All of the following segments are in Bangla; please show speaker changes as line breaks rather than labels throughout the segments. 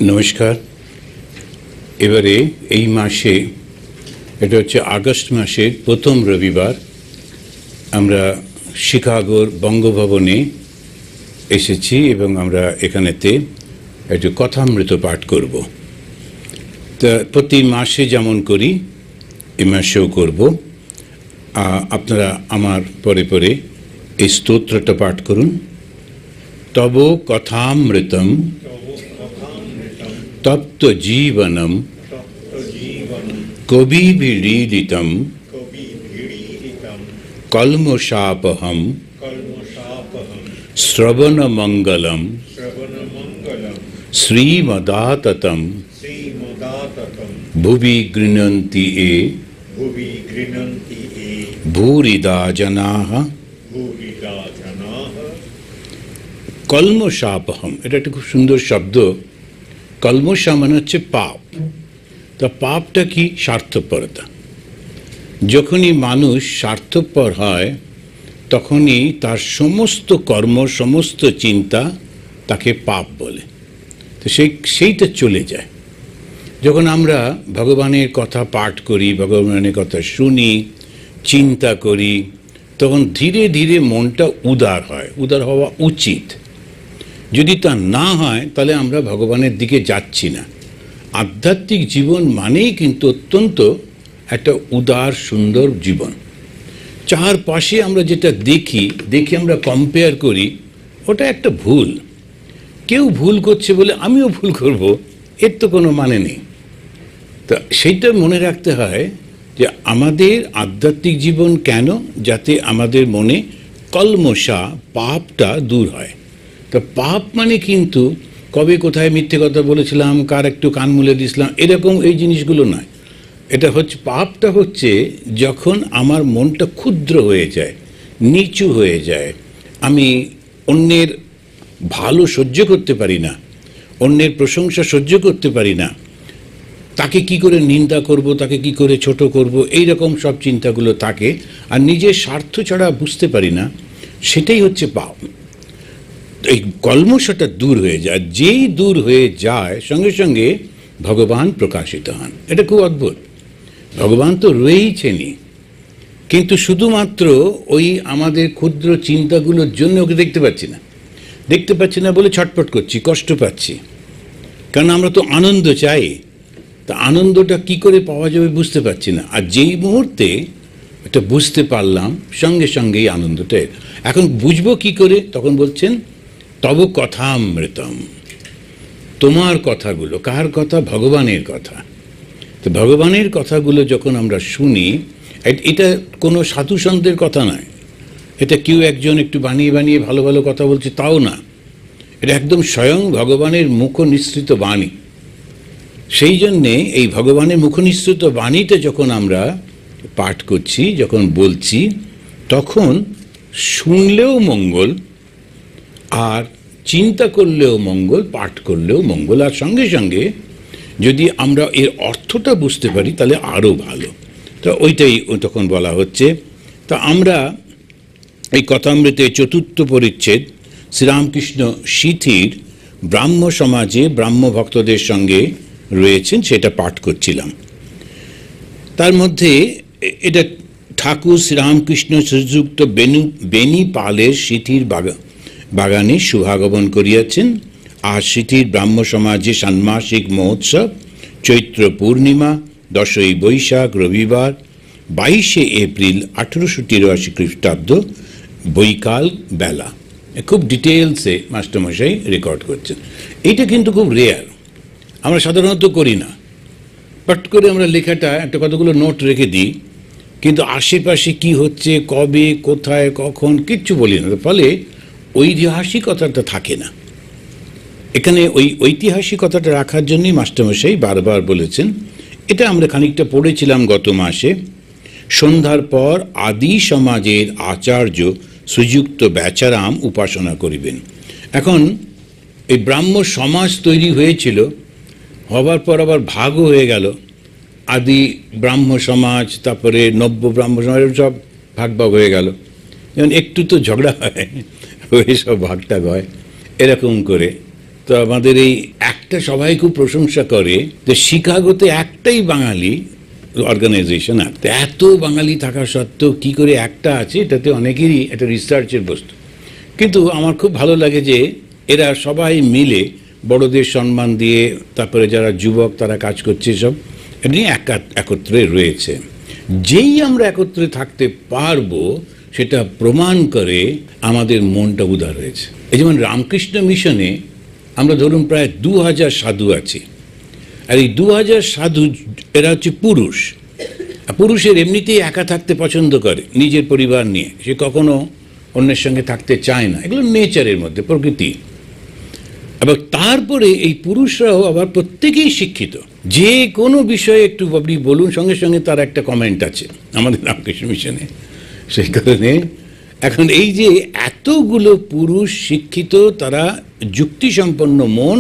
নমস্কার। এবারে এই মাসে, এটা হচ্ছে আগস্ট মাসের প্রথম রবিবার, আমরা শিকাগোর বঙ্গভবনে এসেছি এবং আমরা এখানেতে একটু কথামৃত পাঠ করব। তা প্রতি মাসে যেমন করি এই মাসেও করব। আপনারা আমার পরে পরে এই স্তোত্রটা পাঠ করুন। তব কথামৃতম তপ্ত জীবনম কবিভিড়ীডিতম কলমশাপহম শ্রবণমঙ্গলম শ্রীমদাততম ভুবি গৃণন্তি এ ভূরিদা জনাঃ। কলমশাপহম, এটা একটা খুব সুন্দর শব্দ। কলমশা মানে হচ্ছে পাপ। তা পাপটা কি? স্বার্থপরতা। যখনই মানুষ স্বার্থপর হয় তখনই তার সমস্ত কর্ম, সমস্ত চিন্তা তাকে পাপ বলে। তো সেইটা চলে যায়। যখন আমরা ভগবানের কথা পাঠ করি, ভগবানের কথা শুনি, চিন্তা করি, তখন ধীরে ধীরে মনটা উদার হয়। উদার হওয়া উচিত। যদি তা না হয় তাহলে আমরা ভগবানের দিকে যাচ্ছি না। আধ্যাত্মিক জীবন মানেই কিন্তু অত্যন্ত একটা উদার সুন্দর জীবন। চারপাশে আমরা যেটা দেখি আমরা কম্পেয়ার করি, ওটা একটা ভুল। কেউ ভুল করছে বলে আমিও ভুল করব, এর তো কোনো মানে নেই। তা সেইটা মনে রাখতে হয় যে আমাদের আধ্যাত্মিক জীবন কেন? যাতে আমাদের মনে কলমশা, পাপটা দূর হয়। তা পাপ মানে কিন্তু কবে কোথায় মিথ্যে কথা বলেছিলাম, কার একটু কান মুলে দিয়েছিলাম, এরকম এই জিনিসগুলো নয়। এটা হচ্ছে, পাপটা হচ্ছে যখন আমার মনটা ক্ষুদ্র হয়ে যায়, নিচু হয়ে যায়। আমি অন্যের ভালো সহ্য করতে পারি না, অন্যের প্রশংসা সহ্য করতে পারি না, তাকে কি করে নিন্দা করব, তাকে কি করে ছোট করব, এই রকম সব চিন্তাগুলো থাকে। আর নিজের স্বার্থ ছাড়া বুঝতে পারি না, সেটাই হচ্ছে পাপ। এই কলমশটা দূর হয়ে যায়। যেই দূর হয়ে যায় সঙ্গে সঙ্গে ভগবান প্রকাশিত হন। এটা খুব অদ্ভুত। ভগবান তো রয়েইছেনই, কিন্তু শুধুমাত্র ওই আমাদের ক্ষুদ্র চিন্তাগুলোর জন্য ওকে দেখতে পাচ্ছি না বলে ছটফট করছি, কষ্ট পাচ্ছি। কারণ আমরা তো আনন্দ চাই। তা আনন্দটা কি করে পাওয়া যাবে বুঝতে পারছি না। আর যেই মুহূর্তে এটা বুঝতে পারলাম সঙ্গে সঙ্গেই আনন্দটা। এখন বুঝবো কি করে? তখন বলছেন তব কথামৃতম, তোমার কথাগুলো। কার কথা? ভগবানের কথা। তো ভগবানের কথাগুলো যখন আমরা শুনি, এটা কোনো সাধু সন্তের কথা নয়, এটা কেউ একজন একটু বানিয়ে বানিয়ে ভালো ভালো কথা বলছে তাও না। এটা একদম স্বয়ং ভগবানের মুখ নিঃসৃত বাণী। সেই জন্যে এই ভগবানের মুখ নিঃসৃত বাণীটা যখন আমরা পাঠ করছি, যখন বলছি, তখন শুনলেও মঙ্গল, আর চিন্তা করলেও মঙ্গল, পাঠ করলেও মঙ্গল। আর সঙ্গে সঙ্গে যদি আমরা এর অর্থটা বুঝতে পারি তাহলে আরও ভালো। তো ওইটাই তখন বলা হচ্ছে। তা আমরা এই কথামৃতের চতুর্থ পরিচ্ছেদ, শ্রীরামকৃষ্ণ সিথির ব্রাহ্ম সমাজে ব্রাহ্ম ভক্তদের সঙ্গে রয়েছেন, সেটা পাঠ করছিলাম। তার মধ্যে এটা ঠাকুর শ্রীরামকৃষ্ণ শ্রীযুক্ত বেনি পালের সিথির বাগানে শুভাগমন করিয়াছেন। আর সিথির ব্রাহ্ম সমাজে ষান্মাসিক মহোৎসব, চৈত্র পূর্ণিমা, 10ই বৈশাখ রবিবার, 22শে এপ্রিল 1883 খ্রিস্টাব্দ, বৈকাল বেলা। খুব ডিটেলসে মাস্টারমশাই রেকর্ড করছেন। এটা কিন্তু খুব রেয়ার, আমরা সাধারণত করি না। পাট করে আমরা লেখাটা একটা কতগুলো নোট রেখে দিই, কিন্তু আশেপাশে কি হচ্ছে, কবে, কোথায়, কখন কিচ্ছু বলি না। ফলে ঐতিহাসিকতাটা থাকে না। এখানে ওই ঐতিহাসিকতাটা রাখার জন্যই মাস্টারমশাই বারবার বলেছেন। এটা আমরা খানিকটা পড়েছিলাম গত মাসে। সন্ধ্যার পর আদি সমাজের আচার্য শ্রীযুক্ত বেচারাম উপাসনা করিবেন। এখন এই ব্রাহ্ম সমাজ তৈরি হয়েছিল, হবার পর আবার ভাগও হয়ে গেল। আদি ব্রাহ্ম সমাজ, তারপরে নব্য ব্রাহ্ম সমাজ, সব ভাগ হয়ে গেল। যেমন একটু তো ঝগড়া হয়, ওই সব ভাগটাগ হয়, এরকম করে তো আমাদের এই একটা সবাই খুব প্রশংসা করে যে শিকাগোতে একটাই বাঙালি অর্গানাইজেশন আছে, এত বাঙালি থাকা সত্ত্বেও কি করে একটা আছে, এটাতে অনেকেরই একটা রিসার্চের বস্তু। কিন্তু আমার খুব ভালো লাগে যে এরা সবাই মিলে বড়দের সম্মান দিয়ে, তারপরে যারা যুবক তারা কাজ করছে, সব এমনি একত্রে রয়েছে। যেই আমরা একত্রে থাকতে পারবো সেটা প্রমাণ করে আমাদের মনটা উদার হয়েছে। এই যেমন রামকৃষ্ণ মিশনে আমরা ধরুন প্রায় 2000 সাধু আছি, আর এই 2000 সাধু এরা হচ্ছে পুরুষ। পুরুষের এমনিতেই একা থাকতে পছন্দ করে নিজের পরিবার নিয়ে, সে কখনো অন্যের সঙ্গে থাকতে চায় না, এগুলো নেচারের মধ্যে, প্রকৃতি। আবার তারপরে এই পুরুষরাও আবার প্রত্যেকেই শিক্ষিত, যে কোনো বিষয়ে একটু আপনি বলুন সঙ্গে সঙ্গে তার একটা কমেন্ট আছে আমাদের রামকৃষ্ণ মিশনে। সেই কারণে এখন এই যে এতগুলো পুরুষ শিক্ষিত, তারা যুক্তিসম্পন্ন মন,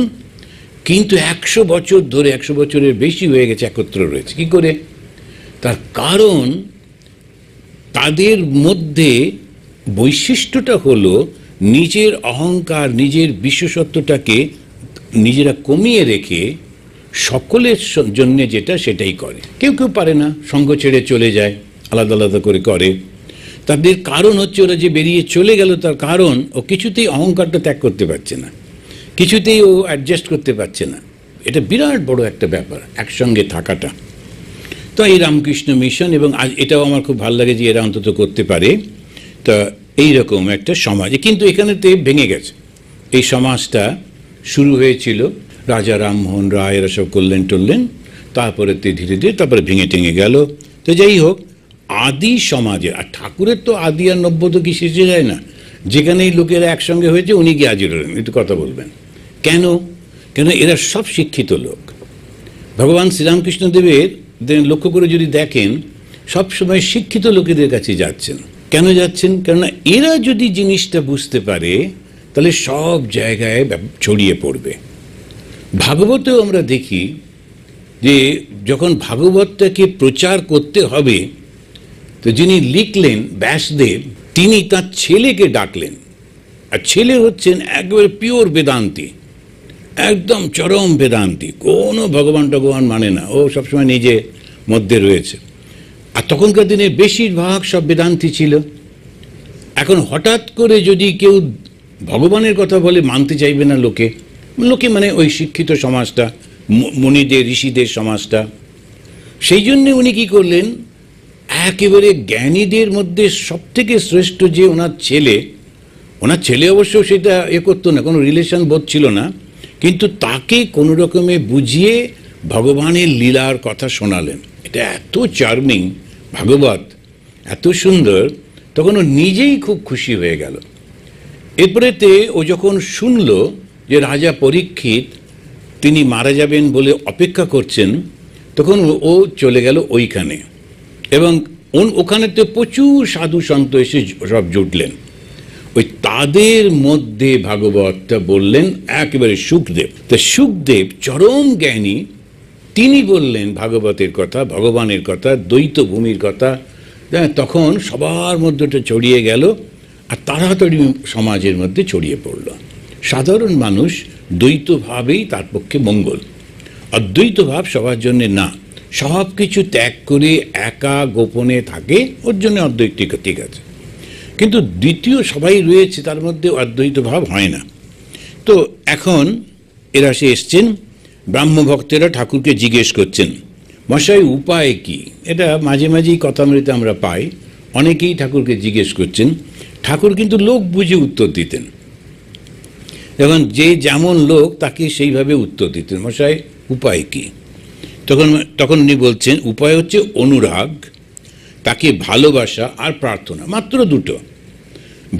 কিন্তু 100 বছর ধরে, 100 বছরের বেশি হয়ে গেছে একত্র রয়েছে। কি করে? তার কারণ তাদের মধ্যে বৈশিষ্ট্যটা হলো নিজের অহংকার, নিজের বিশেষত্বটাকে নিজেরা কমিয়ে রেখে সকলের জন্য যেটা সেটাই করে। কেউ কেউ পারে না, সঙ্গ ছেড়ে চলে যায়, আলাদা আলাদা করে করে। তাদের কারণ হচ্ছে ওরা যে বেরিয়ে চলে গেল, তার কারণ ও কিছুতেই অহংকারটা ত্যাগ করতে পারছে না, কিছুতেই ও অ্যাডজাস্ট করতে পারছে না। এটা বিরাট বড় একটা ব্যাপার একসঙ্গে থাকাটা। তো এই রামকৃষ্ণ মিশন, এবং আজ এটাও আমার খুব ভালো লাগে যে এরা অন্তত করতে পারে। তা এইরকম একটা সমাজ, কিন্তু এখানেতে ভেঙে গেছে। এই সমাজটা শুরু হয়েছিল রাজা রামমোহন রায়, এরা সব করলেন টললেন, তারপরে ধীরে ধীরে তারপরে ভেঙে টেঙে গেল। তো যাই হোক, আদি সমাজের, আর ঠাকুরের তো আদি আর নব্য তো কি শেষে যায় না। যেখানেই লোকেরা একসঙ্গে হয়েছে উনি গিয়ে হাজির হলেন, একটু কথা বলবেন। কেন? কেন এরা সব শিক্ষিত লোক। ভগবান শ্রীরামকৃষ্ণদেবের লক্ষ্য করে যদি দেখেন, সবসময় শিক্ষিত লোকেদের কাছে যাচ্ছেন। কেন যাচ্ছেন? কেননা এরা যদি জিনিসটা বুঝতে পারে তাহলে সব জায়গায় ছড়িয়ে পড়বে। ভাগবতেও আমরা দেখি যে যখন ভাগবতটাকে প্রচার করতে হবে, তো যিনি লিখলেন ব্যাসদেব, তিনি তার ছেলেকে ডাকলেন। আর ছেলে হচ্ছেন একেবারে পিওর বেদান্তি, একদম চরম বেদান্তি, কোনো ভগবান টগবান মানে না, ও সবসময় নিজে মধ্যে রয়েছে। আর তখনকার দিনে বেশিরভাগ সব বেদান্তি ছিল। এখন হঠাৎ করে যদি কেউ ভগবানের কথা বলে, মানতে চাইবে না লোকে, লোকে মানে ওই শিক্ষিত সমাজটা, মুনিদের ঋষিদের সমাজটা। সেই জন্যে উনি কী করলেন, একেবারে জ্ঞানীদের মধ্যে সবথেকে শ্রেষ্ঠ যে ওনার ছেলে অবশ্য সেটা করতো না, কোনো রিলেশন বোধ ছিল না, কিন্তু তাকে কোনো রকমে বুঝিয়ে ভগবানের লীলার কথা শোনালেন। এটা এত চার্মিং, ভাগবত এত সুন্দর, তখন ও নিজেই খুব খুশি হয়ে গেল। এরপরেতে ও যখন শুনল যে রাজা পরীক্ষিত তিনি মারা যাবেন বলে অপেক্ষা করছেন, তখন ও চলে গেল ওইখানে, এবং ওখানেতে প্রচুর সাধু সন্ত এসে সব জুটলেন। ওই তাদের মধ্যে ভাগবতটা বললেন একেবারে সুখদেব। তা সুখদেব চরম জ্ঞানী, তিনি বললেন ভাগবতের কথা, ভগবানের কথা, দ্বৈত ভূমির কথা। তখন সবার মধ্যে ওটা ছড়িয়ে গেল, আর তাড়াতাড়ি সমাজের মধ্যে ছড়িয়ে পড়ল। সাধারণ মানুষ দ্বৈতভাবেই তার পক্ষে মঙ্গল, অদ্বৈত ভাব সবার জন্যে না। সব কিছু ত্যাগ করে একা গোপনে থাকে, ওর জন্য অদ্বৈত ঠিক আছে, কিন্তু দ্বিতীয় সবাই রয়েছে তার মধ্যে অদ্বৈত ভাব হয় না। তো এখন এরা সে এসছেন, ব্রাহ্মভক্তেরা ঠাকুরকে জিজ্ঞেস করছেন, মশাই উপায় কি? এটা মাঝে মাঝেই কথামৃতে আমরা পাই, অনেকেই ঠাকুরকে জিজ্ঞেস করছেন। ঠাকুর কিন্তু লোক বুঝে উত্তর দিতেন, এবং যে যেমন লোক তাকে সেইভাবে উত্তর দিতেন, মশাই উপায় কি? তখন উনি বলছেন, উপায় হচ্ছে অনুরাগ, তাকে ভালোবাসা আর প্রার্থনা, মাত্র দুটো।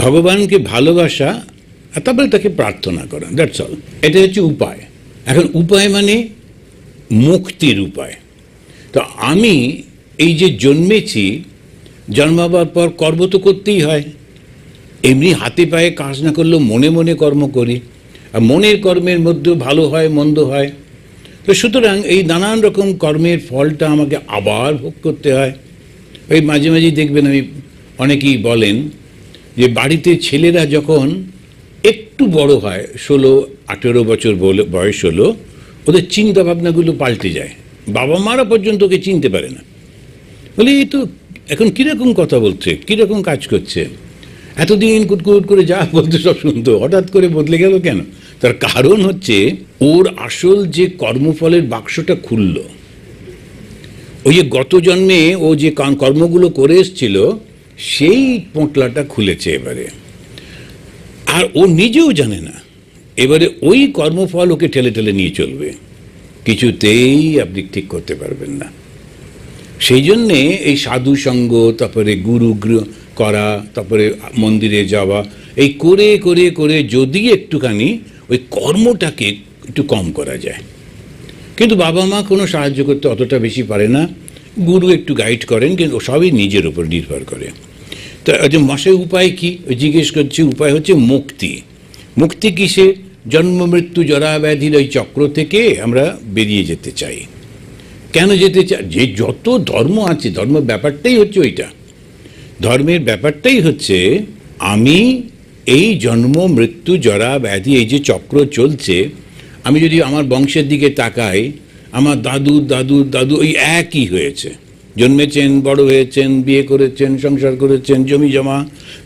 ভগবানকে ভালোবাসা আর তারপরে তাকে প্রার্থনা করা, দ্যাটস অল। এটা হচ্ছে উপায়। এখন উপায় মানে মুক্তির উপায়। তো আমি এই যে জন্মেছি, জন্মাবার পর কর্ম তো করতেই হয়। এমনি হাতে পায়ে কাজ না করলেও মনে মনে কর্ম করি, আর মনের কর্মের মধ্যেও ভালো হয় মন্দ হয়। তো সুতরাং এই নানান রকম কর্মের ফলটা আমাকে আবার ভোগ করতে হয়। ওই মাঝে মাঝেই দেখবেন, আমি অনেকেই বলেন যে বাড়িতে ছেলেরা যখন একটু বড় হয়, 16-18 বছর বয়স হলো, ওদের চিন্তা ভাবনাগুলো পাল্টে যায়। বাবা মারা পর্যন্ত ওকে চিনতে পারে না, বলে এই তো এখন কিরকম কথা বলছে, কিরকম কাজ করছে, এতদিন কুটকুট করে যা বলতে সব শুনতো, হঠাৎ করে বদলে গেল কেন? তার কারণ হচ্ছে ওর আসল যে কর্মফলের বাক্সটা খুলল। ওই যে গত জন্মে ও যে কর্মগুলো করে এসছিল সেই পোঁটলাটা খুলেছে এবারে, আর ও নিজেও জানে না। এবারে ওই কর্মফল ওকে ঠেলে ঠেলে নিয়ে চলবে, কিছুতেই আপনি ঠিক করতে পারবেন না। সেই জন্যে এই সাধু সঙ্গ, তারপরে গুরু করা, তারপরে মন্দিরে যাওয়া, এই করে করে করে যদি একটুখানি ওই কর্মটাকে একটু কম করা যায়। কিন্তু বাবা মা কোনো সাহায্য করতে অতটা বেশি পারে না, গুরু একটু গাইড করেন, কিন্তু সবই নিজের উপর নির্ভর করে। তো মশাই উপায় কি জিজ্ঞেস করছে? উপায় হচ্ছে মুক্তি। মুক্তি কিসে? জন্ম মৃত্যু জরা ব্যাধির ওই চক্র থেকে আমরা বেরিয়ে যেতে চাই। কেন যেতে চাই? যে যত ধর্ম আছে, ধর্ম ব্যাপারটাই হচ্ছে ওইটা। ধর্মের ব্যাপারটাই হচ্ছে আমি এই জন্ম মৃত্যু জরা ব্যাধি, এই যে চক্র চলছে, আমি যদি আমার বংশের দিকে তাকাই, আমার দাদু দাদু দাদু ওই একই হয়েছে, জন্মেছেন, বড় হয়েছেন, বিয়ে করেছেন, সংসার করেছেন, জমি জমা,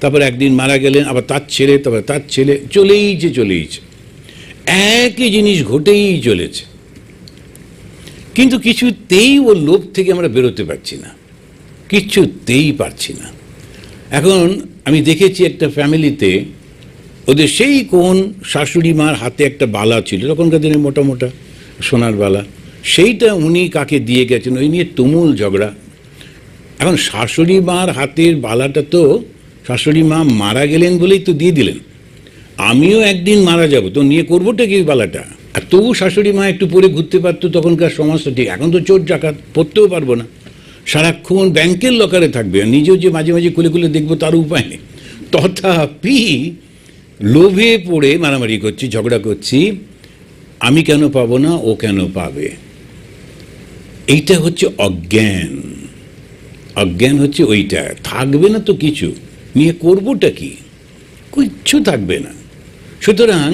তারপর একদিন মারা গেলেন, আবার তার ছেলে, তারপর তার ছেলে, চলেইছে, একই জিনিস ঘটেই চলেছে। কিন্তু কিছুতেই ওর লোভ থেকে আমরা বেরোতে পারছি না, কিছুতেই পারছি না। এখন আমি দেখেছি একটা ফ্যামিলিতে, ওদের সেই কোন শাশুড়ি মার হাতে একটা বালা ছিল, তখনকার দিনে মোটা মোটা সোনার বালা, সেইটা উনি কাকে দিয়ে গেছেন, ওই নিয়ে তুমুল ঝগড়া। এখন শাশুড়ি মার হাতের বালাটা তো শাশুড়ি মা মারা গেলেন বলেই তো দিয়ে দিলেন, আমিও একদিন মারা যাব, তো নিয়ে করবোটা কি বালাটা? আর তবু শাশুড়ি মা একটু পরে ঘুরতে পারতো, তখনকার সমাজটা ঠিক। এখন তো চোর ডাকাত, পড়তেও পারবো না, সারাক্ষণ ব্যাংকের লকারে থাকবে, আর নিজেও যে মাঝে মাঝে খুলে খুলে দেখবো তার উপায় নেই। তথাপি লোভে পড়ে মারামারি করছি, ঝগড়া করছি, আমি কেন পাবো না, ও কেন পাবে। এইটা হচ্ছে অজ্ঞান। অজ্ঞান হচ্ছে ওইটা, থাকবে না তো কিছু, নিয়ে করবোটা কি, কিচ্ছু থাকবে না। সুতরাং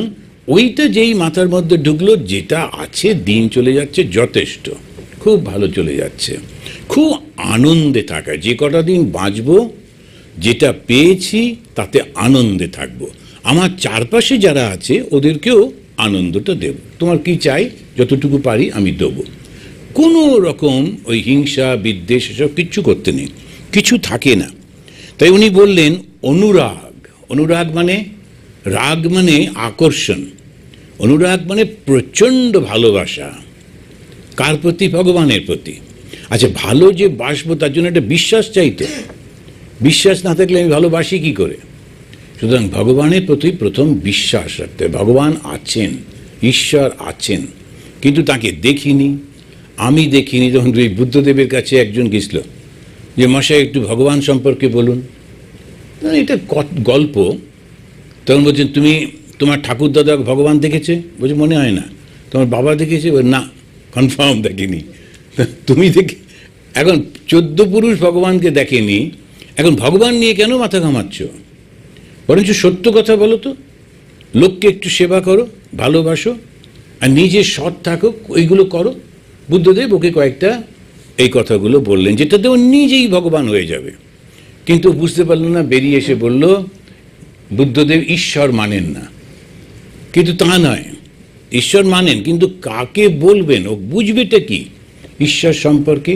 ওইটা যেই মাথার মধ্যে ঢুকলো, যেটা আছে দিন চলে যাচ্ছে যথেষ্ট, খুব ভালো চলে যাচ্ছে, খুব আনন্দে থাকা, যে কটা দিন বাঁচবো যেটা পেয়েছি তাতে আনন্দে থাকবো, আমার চারপাশে যারা আছে ওদেরকেও আনন্দটা দেব, তোমার কি চাই যতটুকু পারি আমি দেবো, কোনো রকম ওই হিংসা বিদ্বেষ এসব কিচ্ছু করতে নেই, কিছু থাকে না। তাই উনি বললেন অনুরাগ। অনুরাগ মানে, রাগ মানে আকর্ষণ, অনুরাগ মানে প্রচণ্ড ভালোবাসা। কার প্রতি? ভগবানের প্রতি। আচ্ছা, ভালো যে বাসবো তার জন্য একটা বিশ্বাস চাইতো, বিশ্বাস না থাকলে আমি ভালোবাসি কি করে? সুতরাং ভগবানের প্রতি প্রথম বিশ্বাস রাখতে, ভগবান আছেন, ঈশ্বর আছেন, কিন্তু তাকে দেখিনি, আমি দেখিনি। যখন ওই বুদ্ধদেবের কাছে একজন গেছিল যে মশাই একটু ভগবান সম্পর্কে বলুন, এটা গল্প, তখন বলছেন তুমি তোমার ঠাকুর দাদা ভগবান দেখেছে? বলছে মনে হয় না। তোমার বাবা দেখেছে? না, কনফার্ম দেখেনি। তুমি দেখে, এখন 14 পুরুষ ভগবানকে দেখেনি, এখন ভগবান নিয়ে কেন মাথা ঘামাচ্ছ? বরঞ্চ সত্য কথা বলো তো, লোককে একটু সেবা করো, ভালোবাসো, আর নিজে সৎ থাকো, ওইগুলো করো। বুদ্ধদেব ওকে কয়েকটা এই কথাগুলো বললেন, যেটাতে ও নিজেই ভগবান হয়ে যাবে। কিন্তু বুঝতে পারল না, বেরিয়ে এসে বলল বুদ্ধদেব ঈশ্বর মানেন না। কিন্তু তা নয়, ঈশ্বর মানেন, কিন্তু কাকে বলবেন, ও বুঝবেটা কি ঈশ্বর সম্পর্কে?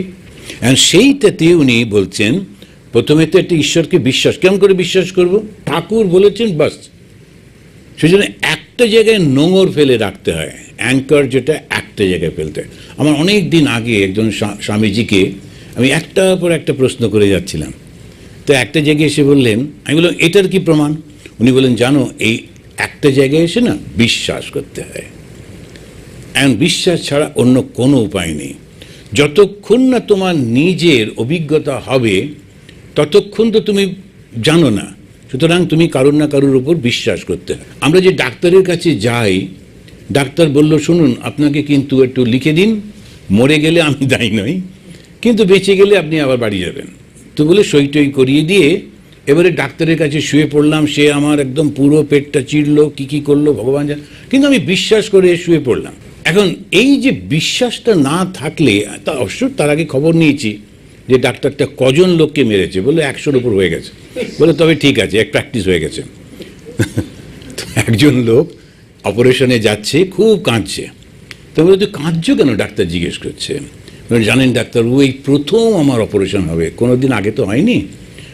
সেইটাতে উনি বলছেন প্রথমে তো একটা ঈশ্বরকে বিশ্বাস, কেমন করে বিশ্বাস করব? ঠাকুর বলেছেন বাস। সেজন্য একটা জায়গায় নোঙর ফেলে রাখতে হয়, অ্যাঙ্কার যেটা একটা জায়গায় ফেলতে হয়। আমার অনেক দিন আগে একজন স্বামীজিকে আমি একটার পর একটা প্রশ্ন করে যাচ্ছিলাম, তো একটা জায়গায় এসে বললেন, আমি বললাম এটার কি প্রমাণ? উনি বললেন জানো, এই একটা জায়গায় এসে না বিশ্বাস করতে হয়, এমন বিশ্বাস ছাড়া অন্য কোনো উপায় নেই। যতক্ষণ না তোমার নিজের অভিজ্ঞতা হবে ততক্ষণ তো তুমি জানো না। সুতরাং তুমি কারোর না কারোর উপর বিশ্বাস করতে হয়। আমরা যে ডাক্তারের কাছে যাই, ডাক্তার বলল শুনুন আপনাকে কিন্তু একটু লিখে দিন, মরে গেলে আমি দায়ী নই, কিন্তু বেঁচে গেলে আপনি আবার বাড়ি যাবেন, তো বলে সই টই করিয়ে দিয়ে এবারে ডাক্তারের কাছে শুয়ে পড়লাম, সে আমার একদম পুরো পেটটা চিরলো, কি করলো ভগবান জানে, কিন্তু আমি বিশ্বাস করে শুয়ে পড়লাম। এখন এই যে বিশ্বাসটা না থাকলে, তা অবশ্য তার আগে খবর নিয়েছি যে ডাক্তারটা কজন লোককে মেরেছে, বলে 100-র উপর হয়ে গেছে। বলে তবে ঠিক আছে, এক প্র্যাকটিস হয়ে গেছে। তো একজন লোক অপারেশনে যাচ্ছে, খুব কাঁদছে। তো বলে তুই কাঁদছো কেন, ডাক্তার জিজ্ঞেস করছে। জানেন ডাক্তার, এই প্রথম আমার অপারেশন হবে, কোনোদিন আগে তো হয়নি।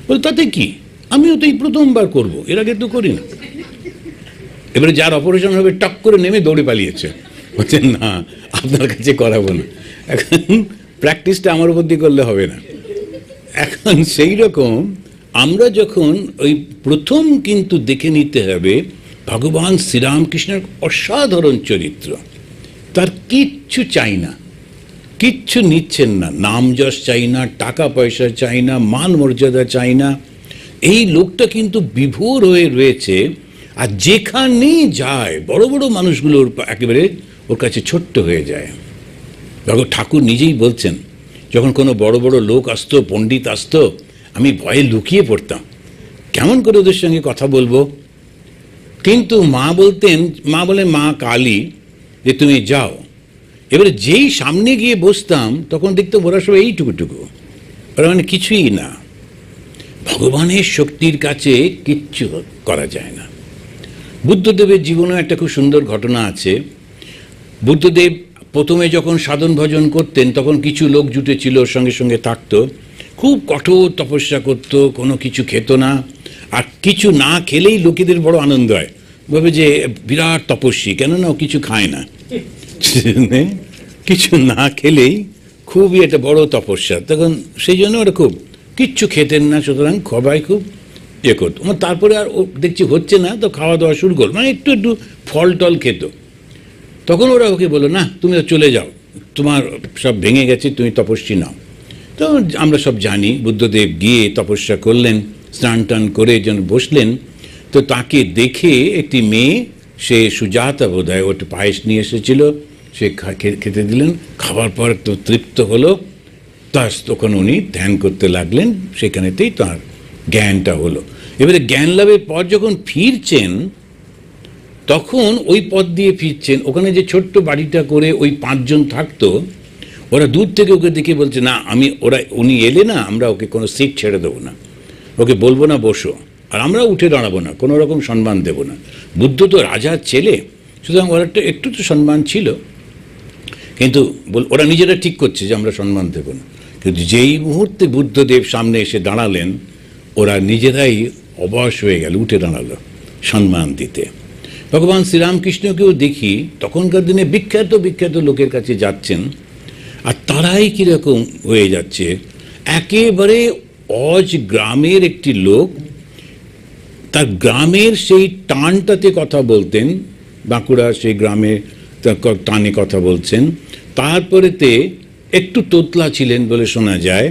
বলে তাতে কি, আমিও তো এই প্রথমবার করব, এর আগে তো করি না। এবারে যার অপারেশন হবে টক করে নেমে দৌড়ে পালিয়েছে, বলছেন না আপনার কাছে করাবো না, এখন প্র্যাকটিসটা আমার উপর দিয়ে করলে হবে না। এখন সেই রকম আমরা যখন ওই প্রথম কিন্তু দেখে নিতে হবে ভগবান শ্রীরামকৃষ্ণের অসাধারণ চরিত্র, তার কিচ্ছু চাই না, কিচ্ছু নিচ্ছেন না, নাম যশ চাই না, টাকা পয়সা চাই না, মান মর্যাদা চাই না। এই লোকটা কিন্তু বিভোর হয়ে রয়েছে, আর যেখানেই যায় বড় বড় মানুষগুলোর একেবারে ওর কাছে ছোট্ট হয়ে যায়। ঠাকুর নিজেই বলছেন, যখন কোনো বড় বড় লোক আসতো, পণ্ডিত আসতো, আমি ভয়ে লুকিয়ে পড়তাম, কেমন করে ওদের সঙ্গে কথা বলবো। কিন্তু মা বলতেন, মা বলে মা কালী, যে তুমি যাও। এবারে যেই সামনে গিয়ে বসতাম তখন দেখতাম ওরা সব এইটুকুটুকু, ওরা মানে কিছুই না। ভগবানের শক্তির কাছে কিচ্ছু করা যায় না। বুদ্ধদেবের জীবনেও একটা খুব সুন্দর ঘটনা আছে। বুদ্ধদেব প্রথমে যখন সাধন ভজন করতেন তখন কিছু লোক জুটেছিল, ওর সঙ্গে সঙ্গে থাকতো, খুব কঠোর তপস্যা করত, কোনো কিছু খেত না, আর কিছু না খেলেই লোকেদের বড় আনন্দ হয়, ভাবে যে বিরাট তপস্বী, কেননা ও কিছু খায় না। কিছু না খেলেই খুবই একটা বড় তপস্যা, তখন সেই জন্য ওরা খুব কিচ্ছু খেতেন না, সুতরাং সবাই খুব করতো। তারপরে আর ও দেখছি হচ্ছে না, তো খাওয়া দাওয়া শুরু করল, মানে একটু একটু ফল টল খেত। তখন ওরা ওকে বললো, না তুমি চলে যাও, তোমার সব ভেঙে গেছে, তুমি তপস্বী নাও। তো আমরা সব জানি, বুদ্ধদেব গিয়ে তপস্যা করলেন, স্নান টান করে যেন বসলেন, তো তাকে দেখে একটি মেয়ে, সে সুজাতা বোধ হয়, ওটা পায়েস নিয়ে এসেছিল, সে খেতে দিলেন। খাবার পর তো তৃপ্ত হলো, তখন উনি ধ্যান করতে লাগলেন, সেখানেতেই তার জ্ঞানটা হলো। এবারে জ্ঞান লাভের পর যখন ফিরছেন, তখন ওই পথ দিয়ে ফিরছেন, ওখানে যে ছোট্ট বাড়িটা করে ওই 5 জন থাকতো, ওরা দূর থেকে ওকে দেখে বলছে, না উনি এলে না, আমরা ওকে কোনো সিট ছেড়ে দেবো না, ওকে বলবো না বসো, আর আমরা উঠে দাঁড়াবো না, কোনো রকম সম্মান দেবো না। বুদ্ধ তো রাজার ছেলে, সুতরাং ওরা একটু তো সম্মান ছিল, কিন্তু ওরা নিজেরা ঠিক করছে যে আমরা সম্মান দেবো না। কিন্তু যেই মুহূর্তে বুদ্ধদেব সামনে এসে দাঁড়ালেন, ওরা নিজেরাই অবশ হয়ে গেল, উঠে দাঁড়ালো সম্মান দিতে। ভগবান শ্রীরামকৃষ্ণকেও দেখি, তখনকার দিনে বিখ্যাত বিখ্যাত লোকের কাছে যাচ্ছেন, আর তারাই কীরকম হয়ে যাচ্ছে, একেবারে অজ গ্রামের একটি লোক, তার গ্রামের সেই টানটাতে কথা বলতেন, বাঁকুড়া সেই গ্রামে টানে কথা বলছেন, তারপরেতে একটু তোতলা ছিলেন বলে শোনা যায়,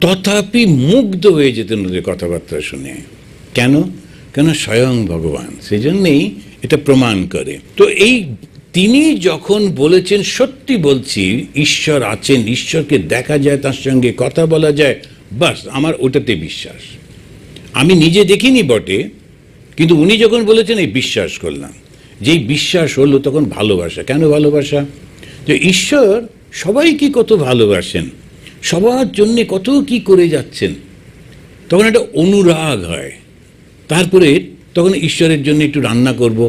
তথাপি মুগ্ধ হয়ে যেতেন ওদের কথাবার্তা শুনে। কেন? কেন স্বয়ং ভগবান, সেই জন্যেই এটা প্রমাণ করে। তো এই তিনি যখন বলেছেন, সত্যি বলছি ঈশ্বর আছেন, ঈশ্বরকে দেখা যায়, তার সঙ্গে কথা বলা যায়, বাস আমার ওটাতে বিশ্বাস। আমি নিজে দেখিনি বটে, কিন্তু উনি যখন বলেছেন এই বিশ্বাস করলাম। যেই বিশ্বাস হলো তখন ভালোবাসা। কেন ভালোবাসা? যে ঈশ্বর সবাইকে কত ভালোবাসেন, সবার জন্যে কত কি করে যাচ্ছেন, তখন একটা অনুরাগ হয়। তারপরে তখন ঈশ্বরের জন্য একটু রান্না করব,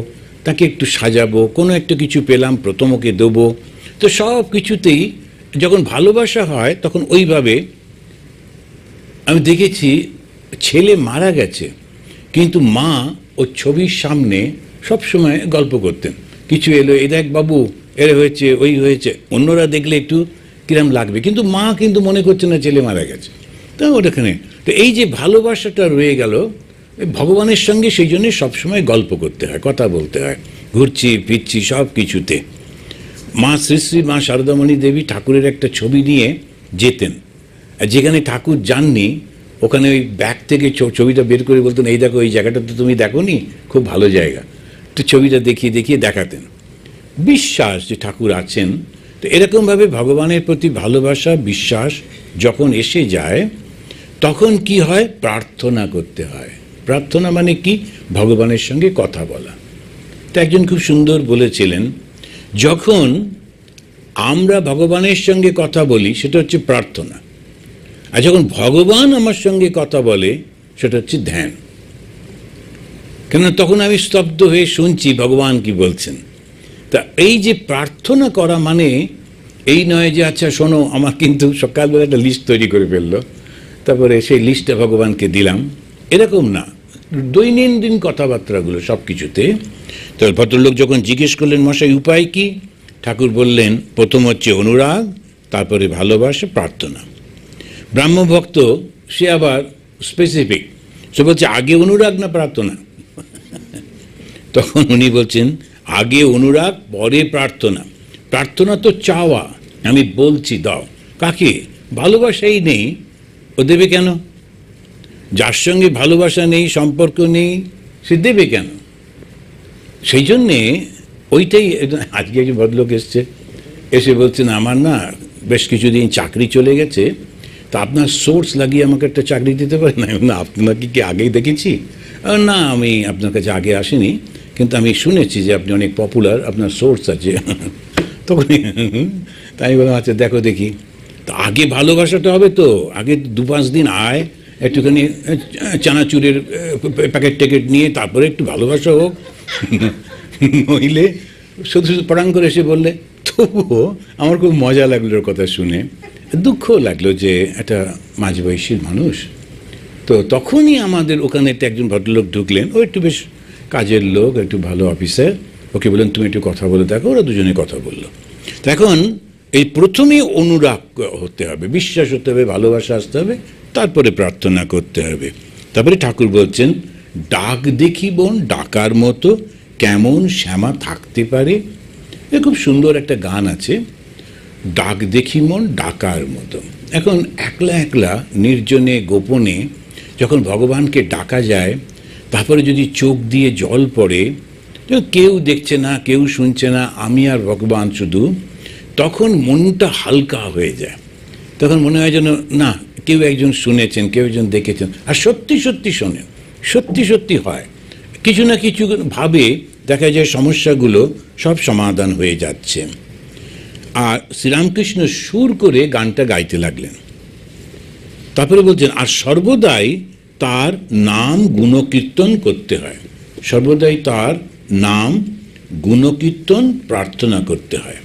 তাকে একটু সাজাবো, কোনো একটা কিছু পেলাম প্রথম ওকে দেবো। তো সব কিছুতেই যখন ভালোবাসা হয় তখন ওইভাবে। আমি দেখেছি ছেলে মারা গেছে, কিন্তু মা ওর ছবির সামনে সবসময় গল্প করতেন, কিছু এলো, এ দেখ বাবু, এর হয়েছে, ওই হয়েছে। অন্যরা দেখলে একটু কিরম লাগবে, কিন্তু মা কিন্তু মনে করছে না ছেলে মারা গেছে। তো ওটাখানে তো এই যে ভালোবাসাটা রয়ে গেল ভগবানের সঙ্গে, সেই জন্যে সবসময় গল্প করতে হয়, কথা বলতে হয়, ঘুরছি ফিরছি সব কিছুতে। মা শ্রী শ্রী মা শারদামণি দেবী ঠাকুরের একটা ছবি নিয়ে যেতেন, আর যেখানে ঠাকুর যাননি ওখানে ওই ব্যাগ থেকে ছবিটা বের করে বলতেন, এই দেখো এই জায়গাটা তো তুমি দেখো নি, খুব ভালো জায়গা। তো ছবিটা দেখিয়ে দেখিয়ে দেখাতেন, বিশ্বাস যে ঠাকুর আছেন। তো এরকমভাবে ভগবানের প্রতি ভালোবাসা, বিশ্বাস যখন এসে যায়, তখন কি হয়? প্রার্থনা করতে হয়। প্রার্থনা মানে কি? ভগবানের সঙ্গে কথা বলা। তো একজন খুব সুন্দর বলেছিলেন, যখন আমরা ভগবানের সঙ্গে কথা বলি সেটা হচ্ছে প্রার্থনা, আর যখন ভগবান আমার সঙ্গে কথা বলে সেটা হচ্ছে ধ্যান। কেন? তখন আমি স্তব্ধ হয়ে শুনছি ভগবান কি বলছেন। তা এই যে প্রার্থনা করা মানে এই নয় যে আচ্ছা শোনো, আমার কিন্তু সকালবেলা একটা লিস্ট তৈরি করে ফেললো, তারপরে সেই লিস্টটা ভগবানকে দিলাম, এরকম না। দৈনন্দিন কথাবার্তাগুলো সব কিছুতে। তো ভদ্রলোক যখন জিজ্ঞেস করলেন, মশাই উপায় কি? ঠাকুর বললেন, প্রথম হচ্ছে অনুরাগ, তারপরে ভালোবাসা, প্রার্থনা। ব্রাহ্মভক্ত সে আবার স্পেসিফিক, সে বলছে আগে অনুরাগ না প্রার্থনা? তখন উনি বলছেন আগে অনুরাগ, পরে প্রার্থনা। প্রার্থনা তো চাওয়া, আমি বলছি দাও। কাকে? ভালোবাসাই নেই, ও দেবে কেন? যার সঙ্গে ভালোবাসা নেই, সম্পর্ক নেই, সে দেবে কেন? সেই জন্যে ওইটাই। আজকে একজন ভদ্রলোক এসে বলছেন, আমার না বেশ কিছুদিন চাকরি চলে গেছে, তা আপনার সোর্স লাগিয়ে আমাকে একটা চাকরি দিতে পারেন? না, আপনাকে কি আগেই দেখেছি? না, আমি আপনার কাছে আগে আসিনি, কিন্তু আমি শুনেছি যে আপনি অনেক পপুলার, আপনার সোর্স আছে। তখন তাই বললাম আচ্ছা দেখো দেখি। তো আগে ভালোবাসাটা হবে, তো আগে 2-5 দিন আয়, একটুখানি চানাচুরের প্যাকেট ট্যাকেট নিয়ে, তারপরে একটু ভালোবাসা হোক। নইলে শুধু শুধু পড়াং করে এসে বললে। তবুও আমার খুব মজা লাগলো ওর কথা শুনে, দুঃখ লাগলো যে একটা মাঝবয়সী মানুষ। তো তখনই আমাদের ওখানে একজন ভদ্রলোক ঢুকলেন, ও একটু বেশ কাজের লোক, একটু ভালো অফিসার। ওকে বললেন তুমি একটু কথা বলে দেখো। ওরা দুজনে কথা বললো। তো এখন এই প্রথমে অনুরাগ হতে হবে, বিশ্বাস হতে হবে, ভালোবাসা আসতে হবে, তারপরে প্রার্থনা করতে হবে। তারপরে ঠাকুর বলছেন, ডাক দেখি বোন ডাকার মতো, কেমন শ্যামা থাকতে পারে। এ খুব সুন্দর একটা গান আছে, ডাক দেখি মন ডাকার মতো। এখন একলা একলা নির্জনে গোপনে যখন ভগবানকে ডাকা যায়, তারপরে যদি চোখ দিয়ে জল পড়ে, কেউ দেখছে না, কেউ শুনছে না, আমি আর ভগবান শুধু, তখন মনটা হালকা হয়ে যায়। তখন মনে হয় যেন না, কেউ একজন শুনেছেন, কেউ একজন দেখেছেন, আর সত্যি সত্যি শোনেন, সত্যি সত্যি হয়। কিছু না কিছু ভাবে দেখা যায় সমস্যাগুলো সব সমাধান হয়ে যাচ্ছে। আর শ্রীরামকৃষ্ণ সুর করে গানটা গাইতে লাগলেন। তারপরে বলছেন, আর সর্বদাই তার নাম গুণকীর্তন করতে হয়। সর্বদাই তার নাম গুণকীর্তন প্রার্থনা করতে হয়।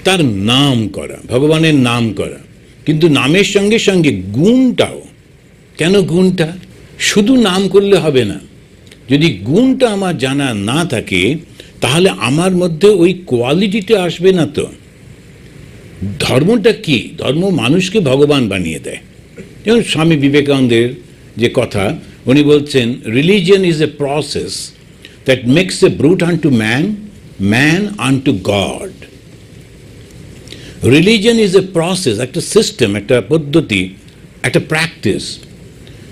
তার নাম করা, ভগবানের নাম করা, কিন্তু নামের সঙ্গে সঙ্গে গুণটাও। কেন গুণটা? শুধু নাম করলে হবে না। যদি গুণটা আমার জানা না থাকে, তাহলে আমার মধ্যে ওই কোয়ালিটিটা আসবে না। তো ধর্মটা কি? ধর্ম মানুষকে ভগবান বানিয়ে দেয়। যেমন স্বামী বিবেকানন্দের যে কথা, উনি বলছেন, religion is a process that makes a brute unto man, man unto God. Religion is a process, একটা সিস্টেম, একটা পদ্ধতি, একটা প্র্যাকটিস।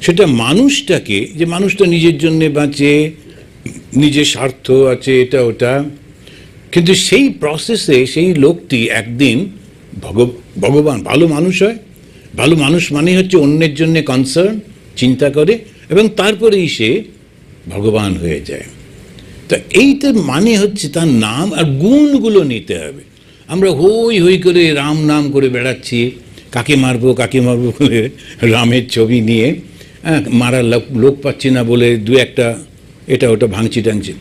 সেটা মানুষটাকে, যে মানুষটা নিজের জন্যে বাঁচে, নিজের স্বার্থ আছে, এটা ওটা, কিন্তু সেই প্রসেসে সেই লোকটি একদিন ভগবান, ভালো মানুষ হয়। ভালো মানুষ মানে হচ্ছে অন্যের জন্য কনসার্ন, চিন্তা করে, এবং তারপরেই সে ভগবান হয়ে যায়। তা এইটা মানে হচ্ছে তার নাম আর গুণগুলো নিতে হবে। আমরা হই হই করে রাম নাম করে বেড়াচ্ছি, কাকে মারবো কাকে মারবো বলে রামের ছবি নিয়ে, মারার লোক পাচ্ছি না বলে দু একটা এটা ওটা ভাঙচি টাঙছি।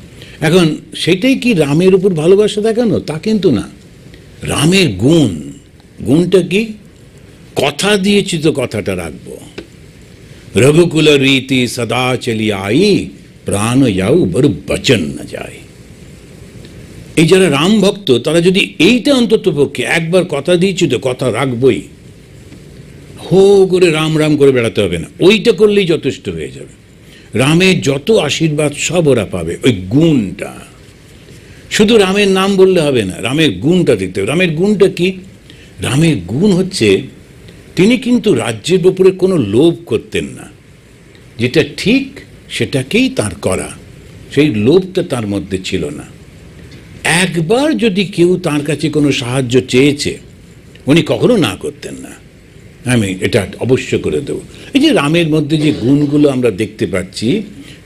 এখন সেটাই কি রামের উপর ভালোবাসা দেখানো? তা কিন্তু না। রামের গুণ, গুণটা কি? কথা দিয়েছি তো কথাটা রাখবো। রঘুকুল রীতি সদা চলি আই, প্রাণ যাও বড় বচন না যায়। এই যারা রাম ভক্ত, তারা যদি এইটা অন্তত পক্ষে একবার কথা দিয়েছি তো কথা রাখবই, হো করে রাম রাম করে বেড়াতে হবে না, ওইটা করলেই যথেষ্ট হয়ে যাবে। রামের যত আশীর্বাদ সব ওরা পাবে, ওই গুণটা। শুধু রামের নাম বললে হবে না, রামের গুণটা দেখতে হবে। রামের গুণটা কি? রামের গুণ হচ্ছে, তিনি কিন্তু রাজ্যের উপরে কোনো লোভ করতেন না। যেটা ঠিক সেটাকেই তার করা, সেই লোভটা তার মধ্যে ছিল না। একবার যদি কেউ তার কাছে কোনো সাহায্য চেয়েছে, উনি কখনো না করতেন না। আমি এটা অবশ্য করে দেবো। এই যে রামের মধ্যে যে গুণগুলো আমরা দেখতে পাচ্ছি,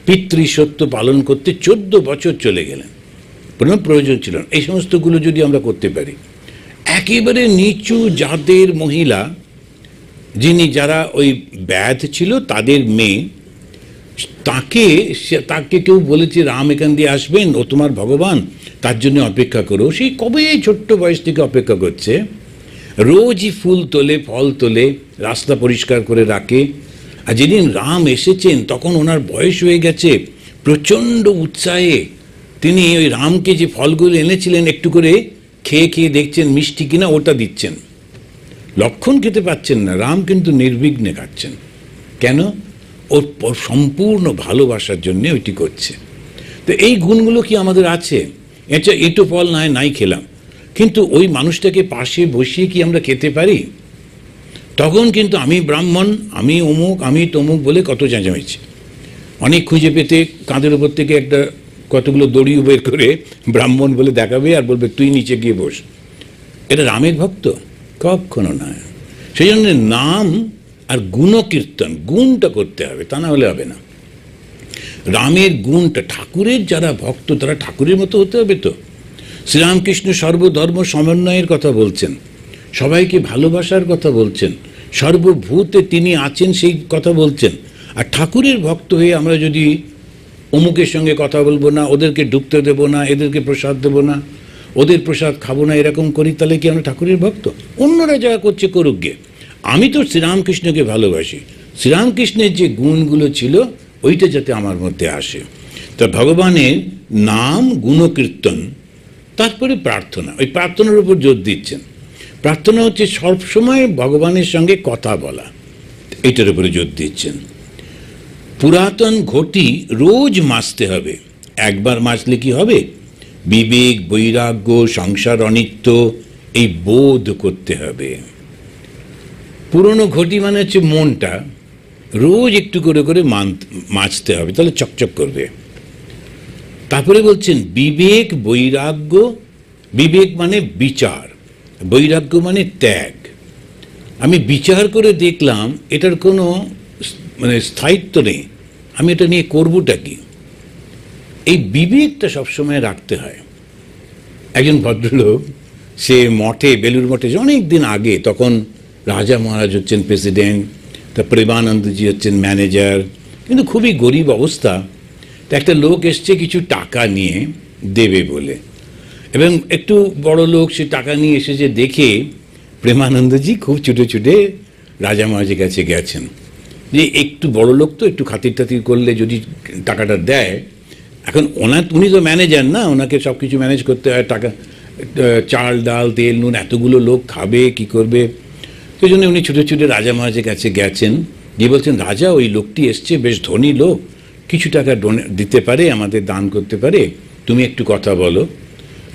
পিতৃসত্য পালন করতে 14 বছর চলে গেলেন, কোনো প্রয়োজন ছিল না। এই সমস্তগুলো যদি আমরা করতে পারি, একেবারে নিচু জাতের মহিলা যারা ওই ব্যাধ ছিল তাদের মেয়ে, তাকে কেউ বলেছে রাম এখান দিয়ে আসবেন, ও তোমার ভগবান, তার জন্য অপেক্ষা করো। সেই কবে ছোট্ট বয়স থেকে অপেক্ষা করছে, রোজই ফুল তোলে, ফল তোলে, রাস্তা পরিষ্কার করে রাখে। আর যেদিন রাম এসেছেন তখন ওনার বয়স হয়ে গেছে, প্রচণ্ড উৎসাহে তিনি ওই রামকে যে ফলগুলো এনেছিলেন একটু করে খেয়ে খেয়ে দেখছেন মিষ্টি কিনা, ওটা দিচ্ছেন। লক্ষণ খেতে পাচ্ছেন না, রাম কিন্তু নির্বিঘ্নে খাচ্ছেন। কেন? ওর সম্পূর্ণ ভালোবাসার জন্য ওইটি করছে। তো এই গুণগুলো কি আমাদের আছে? এটো ফল নাই খেলাম, কিন্তু ওই মানুষটাকে পাশে বসিয়ে কি আমরা খেতে পারি? তখন কিন্তু আমি ব্রাহ্মণ, আমি অমুক, আমি তমুক বলে কত চেঁচামেচি, অনেক খুঁজে পেতে কাঁধের উপর থেকে একটা কতগুলো দড়ি বের করে ব্রাহ্মণ বলে দেখাবে আর বলবে তুই নিচে গিয়ে বস। এটা রামের ভক্ত? কখনো নয়। সেই জন্য নাম আর গুণকীর্তন, গুণটা করতে হবে, তা না হলে হবে না। রামের গুণটা, ঠাকুরের যারা ভক্ত তারা ঠাকুরের মতো হতে হবে। তো শ্রীরামকৃষ্ণ সর্বধর্ম সমন্বয়ের কথা বলছেন, সবাইকে ভালোবাসার কথা বলছেন, সর্বভূতে তিনি আছেন সেই কথা বলছেন। আর ঠাকুরের ভক্ত হয়ে আমরা যদি অমুকের সঙ্গে কথা বলবো না, ওদেরকে ঢুকতে দেবো না, এদেরকে প্রসাদ দেবো না, ওদের প্রসাদ খাবো না, এরকম করি, তাহলে কি আমরা ঠাকুরের ভক্ত? অন্যরা যা করছে করুক গে, আমি তো শ্রীরামকৃষ্ণকে ভালোবাসি। শ্রীরামকৃষ্ণের যে গুণগুলো ছিল ওইটা যাতে আমার মধ্যে আসে। তা ভগবানের নাম, গুণকীর্তন, তারপরে প্রার্থনা। ওই প্রার্থনার উপর জোর দিচ্ছেন। প্রার্থনা হচ্ছে সবসময় ভগবানের সঙ্গে কথা বলা, এটার উপরে জোর দিচ্ছেন। পুরাতন ঘটি রোজ মাজতে হবে। একবার মাজলে কি হবে? বিবেক, বৈরাগ্য, সংসার অনিত্য, এই বোধ করতে হবে। পুরনো ঘটি মানে হচ্ছে মনটা, রোজ একটু করে করে মাজতে হবে, তাহলে চকচক করবে। তারপরে বলছেন বিবেক, বৈরাগ্য। বিবেক মানে বিচার, বৈরাগ্য মানে ত্যাগ। আমি বিচার করে দেখলাম এটার কোনো স্থায়িত্ব নেই, আমি এটা নিয়ে করবোটা কি, এই বিবেকটা সবসময় রাখতে হয়। একজন ভদ্রলোক, সে মঠে, বেলুর মঠে অনেক দিন আগে, তখন রাজা মহারাজ হচ্ছেন প্রেসিডেন্ট, তা প্রেমানন্দজি হচ্ছেন ম্যানেজার, কিন্তু খুবই গরিব অবস্থা। তো একটা লোক এসছে কিছু টাকা নিয়ে দেবে বলে, এবং একটু বড় লোক, সে টাকা নিয়ে এসেছে দেখে প্রেমানন্দজি খুব ছুটে ছুটে রাজা মহারাজের কাছে গেছেন যে একটু বড় লোক তো, একটু খাতির টাতির করলে যদি টাকাটা দেয়। এখন উনি তো ম্যানেজার না, ওনাকে সব কিছু ম্যানেজ করতে হয়, টাকা, চাল ডাল তেল নুন, এতগুলো লোক খাবে কি করবে। সেই জন্য উনি ছুটে ছুটে রাজা মহারাজের কাছে গেছেন, দিয়ে বলছেন রাজা, ওই লোকটি এসছে, বেশ ধনী লোক, কিছু টাকা দিতে পারে, আমাদের দান করতে পারে, তুমি একটু কথা বলো।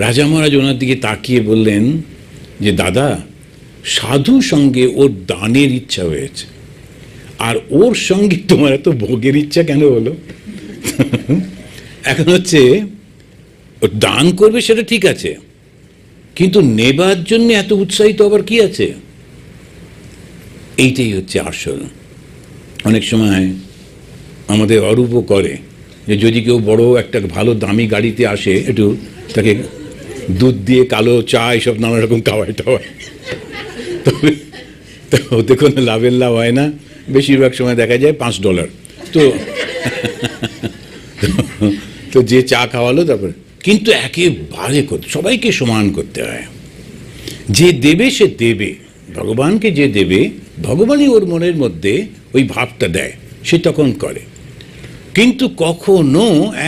রাজা মহারাজ ওনার দিকে তাকিয়ে বললেন যে দাদা, সাধু সঙ্গে ওর দানের ইচ্ছা হয়েছে, আর ওর সঙ্গে তোমার এত ভোগের ইচ্ছা কেন হলো? এখন হচ্ছে ও দান করবে সেটা ঠিক আছে, কিন্তু নেবার জন্য এত উৎসাহিত আবার কি আছে? এইটাই হচ্ছে আসল। অনেক সময় আমাদের অরূপও করে যে যদি কেউ বড় একটা ভালো দামি গাড়িতে আসে, একটু তাকে দুধ দিয়ে কালো চা এসব নানা রকম খাওয়াই টাওয়াই, তবে ওতে কোনো লাভের লাভ হয় না। বেশিরভাগ সময় দেখা যায় $5। তো যে চা খাওয়ালো তারপরে, কিন্তু একেবারে সবাইকে সমান করতে হয়। যে দেবে সে দেবে, ভগবানকে যে দেবে, ভগবানই ওর মনের মধ্যে ওই ভাবটা দেয়, সে তখন করে। কিন্তু কখনো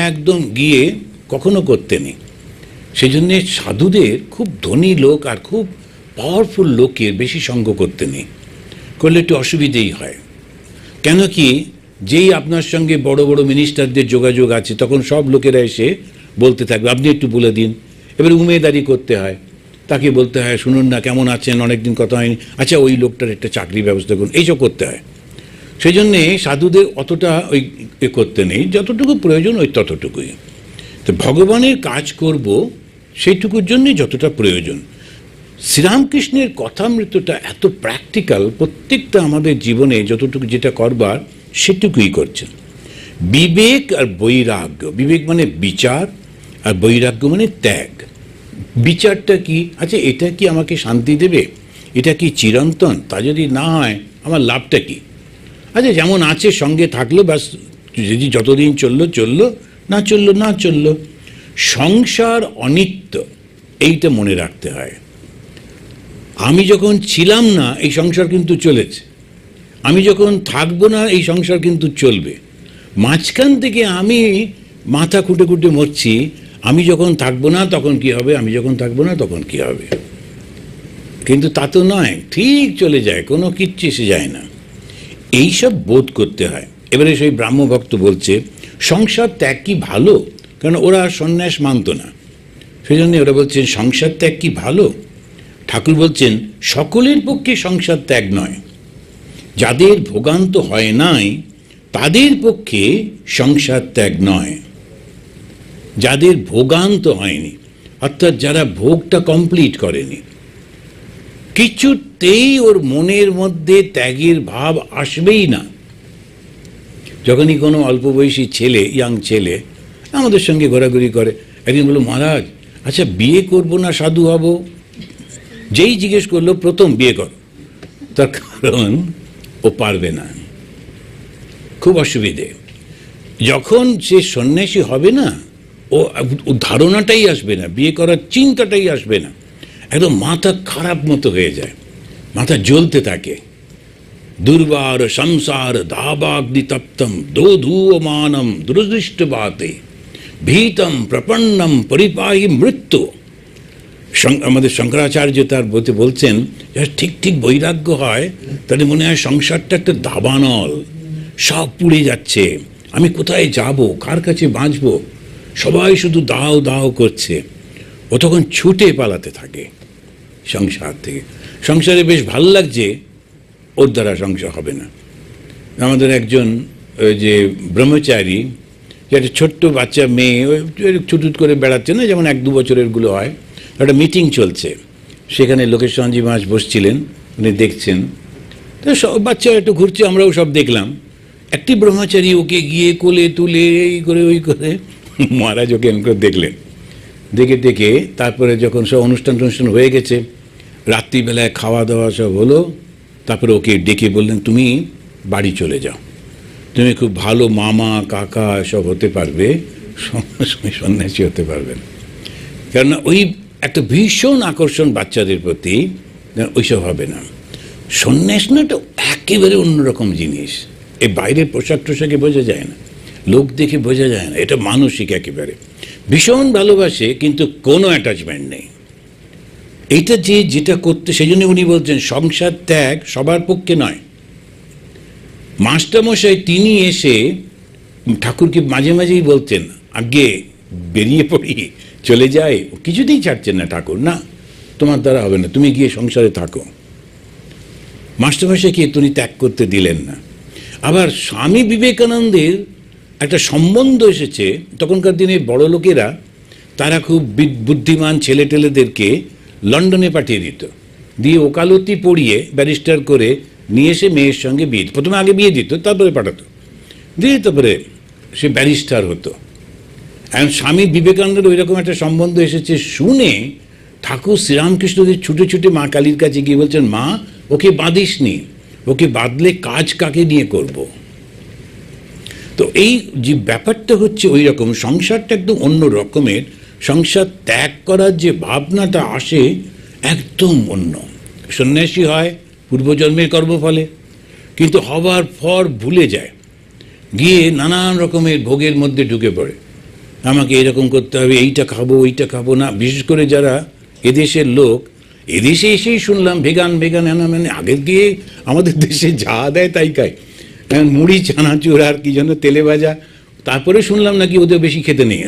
একদম গিয়ে কখনো করতে নেই। সেই জন্যে সাধুদের, খুব ধনী লোক আর খুব পাওয়ারফুল লোকের বেশি সঙ্গ করতে নেই, করলে একটু অসুবিধেই হয়। কেন কি, যেই আপনার সঙ্গে বড় বড় মিনিস্টারদের যোগাযোগ আছে, তখন সব লোকেরা এসে বলতে থাকবে আপনি একটু বলে দিন। এবার উমেদারি করতে হয়, তাকে বলতে হয় শুনুন না কেমন আছেন, অনেকদিন কথা হয়নি, আচ্ছা ওই লোকটার একটা চাকরির ব্যবস্থা করুন, এইসব করতে হয়। সেই জন্যে সাধুদের অতটা ওই করতে নেই, যতটুকু প্রয়োজন ওই ততটুকুই। তো ভগবানের কাজ করব সেইটুকুর জন্যই যতটা প্রয়োজন। শ্রীরামকৃষ্ণের কথামৃতটা এত প্র্যাকটিক্যাল, প্রত্যেকটা আমাদের জীবনে যতটুকু যেটা করবার সেটুকুই করছেন। বিবেক আর বৈরাগ্য, বিবেক মানে বিচার আর বৈরাগ্য মানে ত্যাগ। বিচারটা কি, আচ্ছা এটা কি আমাকে শান্তি দেবে, এটা কি চিরন্তন, তা যদি না হয় আমার লাভটা কি? আচ্ছা যেমন আছে সঙ্গে থাকলো ব্যাস, যদি যতদিন চললো চললো, না চললো না চললো। সংসার অনিত্য, এইটা মনে রাখতে হয়। আমি যখন ছিলাম না এই সংসার কিন্তু চলেছে, আমি যখন থাকবো না এই সংসার কিন্তু চলবে। মাঝখান থেকে আমি মাথা খুঁটে খুঁটে মরছি, আমি যখন থাকবো না তখন কি হবে, আমি যখন থাকবো না তখন কি হবে। কিন্তু তা তো নয়, ঠিক চলে যায়, কোনো কিচ্ছু এসে যায় না। এইসব বোধ করতে হয়। এবারে সেই ব্রাহ্মভক্ত বলছে সংসার ত্যাগ কি ভালো, কারণ ওরা সন্ন্যাস মানত না, সেই জন্য ওরা বলছেন সংসার ত্যাগ কি ভালো। ঠাকুর বলছেন সকলের পক্ষে সংসার ত্যাগ নয়, যাদের ভোগান্ত হয় নাই তাদের পক্ষে সংসার ত্যাগ নয়। যাদের ভোগান্ত হয়নি, অর্থাৎ যারা ভোগটা কমপ্লিট করেনি, কিছুতেই ওর মনের মধ্যে ত্যাগের ভাব আসবেই না। যখনই কোনো অল্প বয়সী ছেলে, ইয়াং ছেলে আমাদের সঙ্গে ঘোরাঘুরি করে, একদিন বলল মহারাজ আচ্ছা বিয়ে করবো না সাধু হব? যেই জিজ্ঞেস করলো প্রথম বিয়ে কর, তার কারণ ও পারবে না, খুব অসুবিধে। যখন সে সন্ন্যাসী হবে না, ও ধারণাটাই আসবে না, বিয়ে করার চিন্তাটাই আসবে না, একদম মাথা খারাপ মতো হয়ে যায়, মাথা জ্বলতে থাকে। দুর্বার সংসার দাবাগ্নি তপ্তম দোধূয়মানম দুরদৃষ্টবাতে ভীতম প্রপন্নম পরিপাহী মৃত্যু। আমাদের শঙ্করাচার্য তার বইতে বলছেন ঠিক ঠিক বৈরাগ্য হয় তাহলে মনে হয় সংসারটা একটা দাবানল, সব পুড়ে যাচ্ছে, আমি কোথায় যাব, কার কাছে বাঁচব, সবাই শুধু দাও দাও করছে। ও তখন ছুটে পালাতে থাকে সংসার থেকে। সংসারে বেশ ভালো লাগছে, ওর দ্বারা সংসার হবে না। আমাদের একজন যে ব্রহ্মচারী, যে একটা ছোট্ট বাচ্চা মেয়ে ছুটুট করে বেড়াচ্ছে না, যেমন 1-2 বছরেরগুলো হয়, একটা মিটিং চলছে, সেখানে লোকেশ্বরজি মহারাজ বসছিলেন, উনি দেখছেন, তো সব বাচ্চা একটু ঘুরছে, আমরাও সব দেখলাম। একটি ব্রহ্মচারী ওকে গিয়ে কোলে তুলে এই করে ওই করে, মহারাজ ওকে এমন করে দেখলেন, দেখে দেখে তারপরে যখন সব অনুষ্ঠান টনুষ্ঠান হয়ে গেছে, রাত্রিবেলায় খাওয়া দাওয়া সব হলো, তারপরে ওকে ডেকে বললেন তুমি বাড়ি চলে যাও, তুমি খুব ভালো মামা কাকা সব হতে পারবে, সন্ন্যাসী হতে পারবেন। কেননা ওই একটা ভীষণ আকর্ষণ বাচ্চাদের প্রতি, ওইসব হবে না। সন্ন্যাস না এটা একেবারে অন্যরকম জিনিস, এই বাইরের পোশাক টোশাকে বোঝা যায় না, লোক দেখে বোঝা যায় না, এটা মানসিক একেবারে ভীষণ ভালোবাসে কিন্তু কোনো অ্যাটাচমেন্ট নেই। এইটা যে যেটা করতে, সেই জন্য উনি বলছেন সংসার ত্যাগ সবার পক্ষে নয়। মাস্টারমশাই তিনি এসে ঠাকুরকে মাঝে মাঝেই বলতেন আগে বেরিয়ে পড়ি, চলে যায়, কিছুতেই ছাড়ছেন না ঠাকুর, না তোমার দ্বারা হবে না, তুমি গিয়ে সংসারে থাকো। মাস্টারমশাইকে তিনি ত্যাগ করতে দিলেন না। আবার স্বামী বিবেকানন্দের একটা সম্বন্ধ এসেছে, তখনকার দিনে বড় লোকেরা তারা খুব বুদ্ধিমান ছেলে টেলেদেরকে লন্ডনে পাঠিয়ে দিত, দিয়ে ওকালতি পড়িয়ে ব্যারিস্টার করে নিয়ে এসে মেয়ের সঙ্গে বিয়ে, প্রথমে আগে বিয়ে দিত তারপরে পাঠাতো, দিয়ে তারপরে সে ব্যারিস্টার হতো। এখন স্বামী বিবেকানন্দের ওই রকম একটা সম্বন্ধ এসেছে শুনে ঠাকুর শ্রীরামকৃষ্ণদের ছুটে ছুটে মা কালীর কাছে গিয়ে বলছেন মা ওকে বাঁধিস নি, ওকে বাঁধলে কাজ কাকে নিয়ে করব। তো এই যে ব্যাপারটা হচ্ছে ওই রকম, সংসারটা একদম অন্য রকমের, সংসার ত্যাগ করার যে ভাবনাটা আসে একদম অন্য। সন্ন্যাসী হয় পূর্বজন্মের কর্মফলে, কিন্তু হবার পর ভুলে যায়, গিয়ে নানান রকমের ভোগের মধ্যে ঢুকে পড়ে, আমাকে এরকম করতে হবে, এইটা খাবো ওইটা খাবো না। বিশেষ করে যারা এদেশের লোক, এদেশে এসেই শুনলাম ভেগান ভেগান মানে আগের গিয়ে আমাদের দেশে যা দেয় তাই খায়, মুড়ি চানাচুর আর কি যেন তেলে ভাজা, তারপরে শুনলাম নাকি ওদের বেশি খেতে নেই,